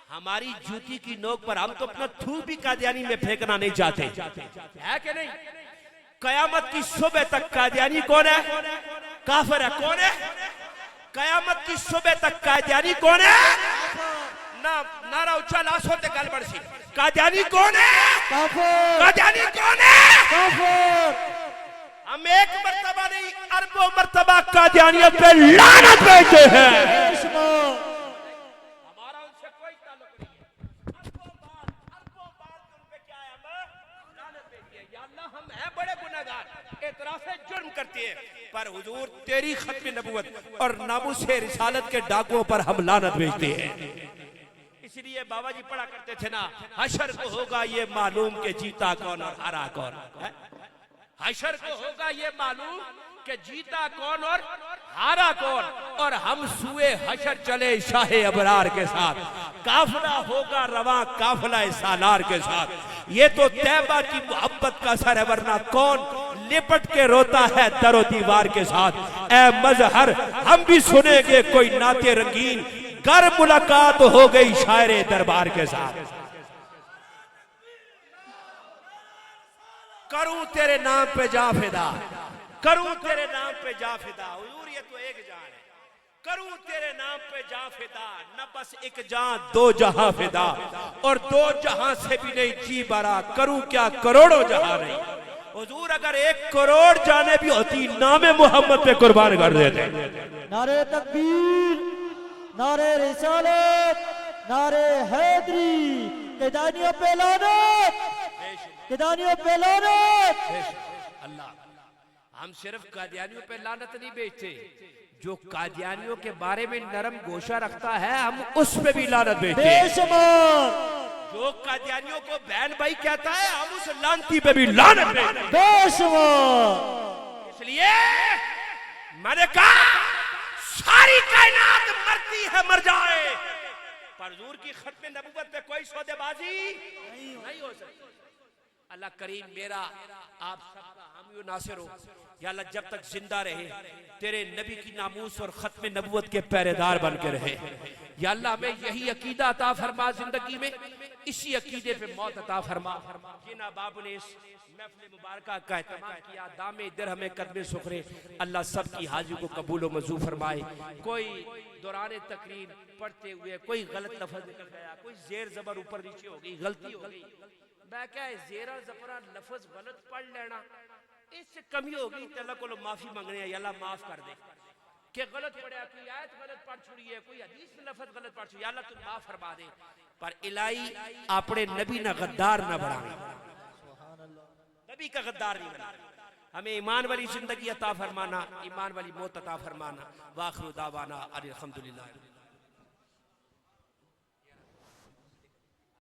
हमारी जूती की नोक पर हम तो अपना थूक भी कादियानी में फेंकना नहीं चाहते, है कि नहीं? कयामत की सुबह तक कादियानी कौन है? काफिर है। कौन है? कयामत की सुबह तक कादियानी कौन है? ना नारा ऊंचा लाश होते गल बढ़सी, कादियानी कौन है? काफिर। कादियानी कौन है? काफिर। हम एक मर्तबा नहीं अरबों मर्तबा कादियानियत पे लानत भेजते हैं। हमारा उनसे कोई ताल्लुक नहीं है, अरबों बार उन पे क्या है, हम लानत भेजते हैं। या अल्लाह हम हैं बड़े गुनहगार, एतराफ़े जुर्म करते हैं, पर हुजूर तेरी खत्म नबूवत और नामूसे रिसालत के डाकुओं पर हम लानत भेजते हैं। इसलिए बाबा जी पढ़ा करते थे ना, हशर को होगा ये मालूम के जीता कौन और हारा कौन है? हशर को होगा ये मालूम कि जीता कौन और हारा कौन, और हम सुए हशर चले शाहे अबरार के साथ, काफिला होगा रवां काफिला सालार के साथ। ये तो तैबा की मोहब्बत का असर है, वरना कौन लिपट के रोता है दरो दीवार के साथ। ए मजहर हम भी सुनेंगे कोई नाते रंगीन, कर मुलाकात हो गई शायरे दरबार के साथ। करूं तेरे नाम पे जा फिदा, करूं तेरे नाम पे जा फिदा, हुजूर ये तो एक जान है। करूं तेरे नाम पे जा फिदा, न बस एक जान दो जहां फिदा, और दो जहां से भी नहीं जी भरा, करूं क्या करोड़ों जहां नहीं। हुजूर अगर 1 करोड़ जाने भी होती नामे मोहम्मद पे कुर्बान कर देते। नारे तकबीर, नारे रिसालत, नारे हैदरी, किदानियों पे लानत, किदानियों पे लानत। अल्लाह, हम सिर्फ कादियानियों पे लानत नहीं बेचते, जो कादियानियों के बारे में नरम गोशा रखता है हम उस पे भी लानत बेचते हैं। बेशुमार, जो कादियानियों को बहन भाई कहता है हम उस लानती पे भी लानत बेचते हैं। बेशुमार। इसलिए मैंने कहा सारी कायनात मरती है मर जाए, पर हुजूर की खत्म नबूवत पे कोई सौदेबाजी नहीं हो सकती। अल्लाह करीम मेरा आप सबका हामी नासिर हो। या अल्लाह जब तक जिंदा रहे तेरे नबी की नामूस और खत्म नबूवत के पहरेदार बन के रहे। या अल्लाह हमें यही अकीदा अता फरमा, जिंदगी में इसी अकीदे पे मौत अता फरमा। जिन अहबाब ने इस महफिल मुबारका का एहतमाम किया, दामे दर हमें कदमे सुखरे, अल्लाह सब की हाजिर को कबूल व मंजूर फरमाए। कोई दौरान तकरीर पढ़ते हुए कोई गलत लफ्ज निकल गया, कोई जेर जबर ऊपर नीचे हो गई, गलती हो गई, मैं क्या है जेरा जबरा लफ्ज गलत पढ़ लेना इससे कमी होगी तो अल्लाह को माफी मांगने हैं, अल्लाह माफ कर दे कि गलत पढ़ा, कोई आयत गलत पढ़ छुड़ी है, कोई हदीस में लफ्ज गलत पढ़ छुड़ी, अल्लाह तू माफ फरमा दे। पर इलाही अपने नबी ना गद्दार ना बढ़ावे, नबी का गद्दार नहीं बना। हमें ईमान वाली जिंदगी अता फरमाना, ईमान वाली मौत अता फरमाना। वाखिर दावाना अल्हम्दुलिल्लाह।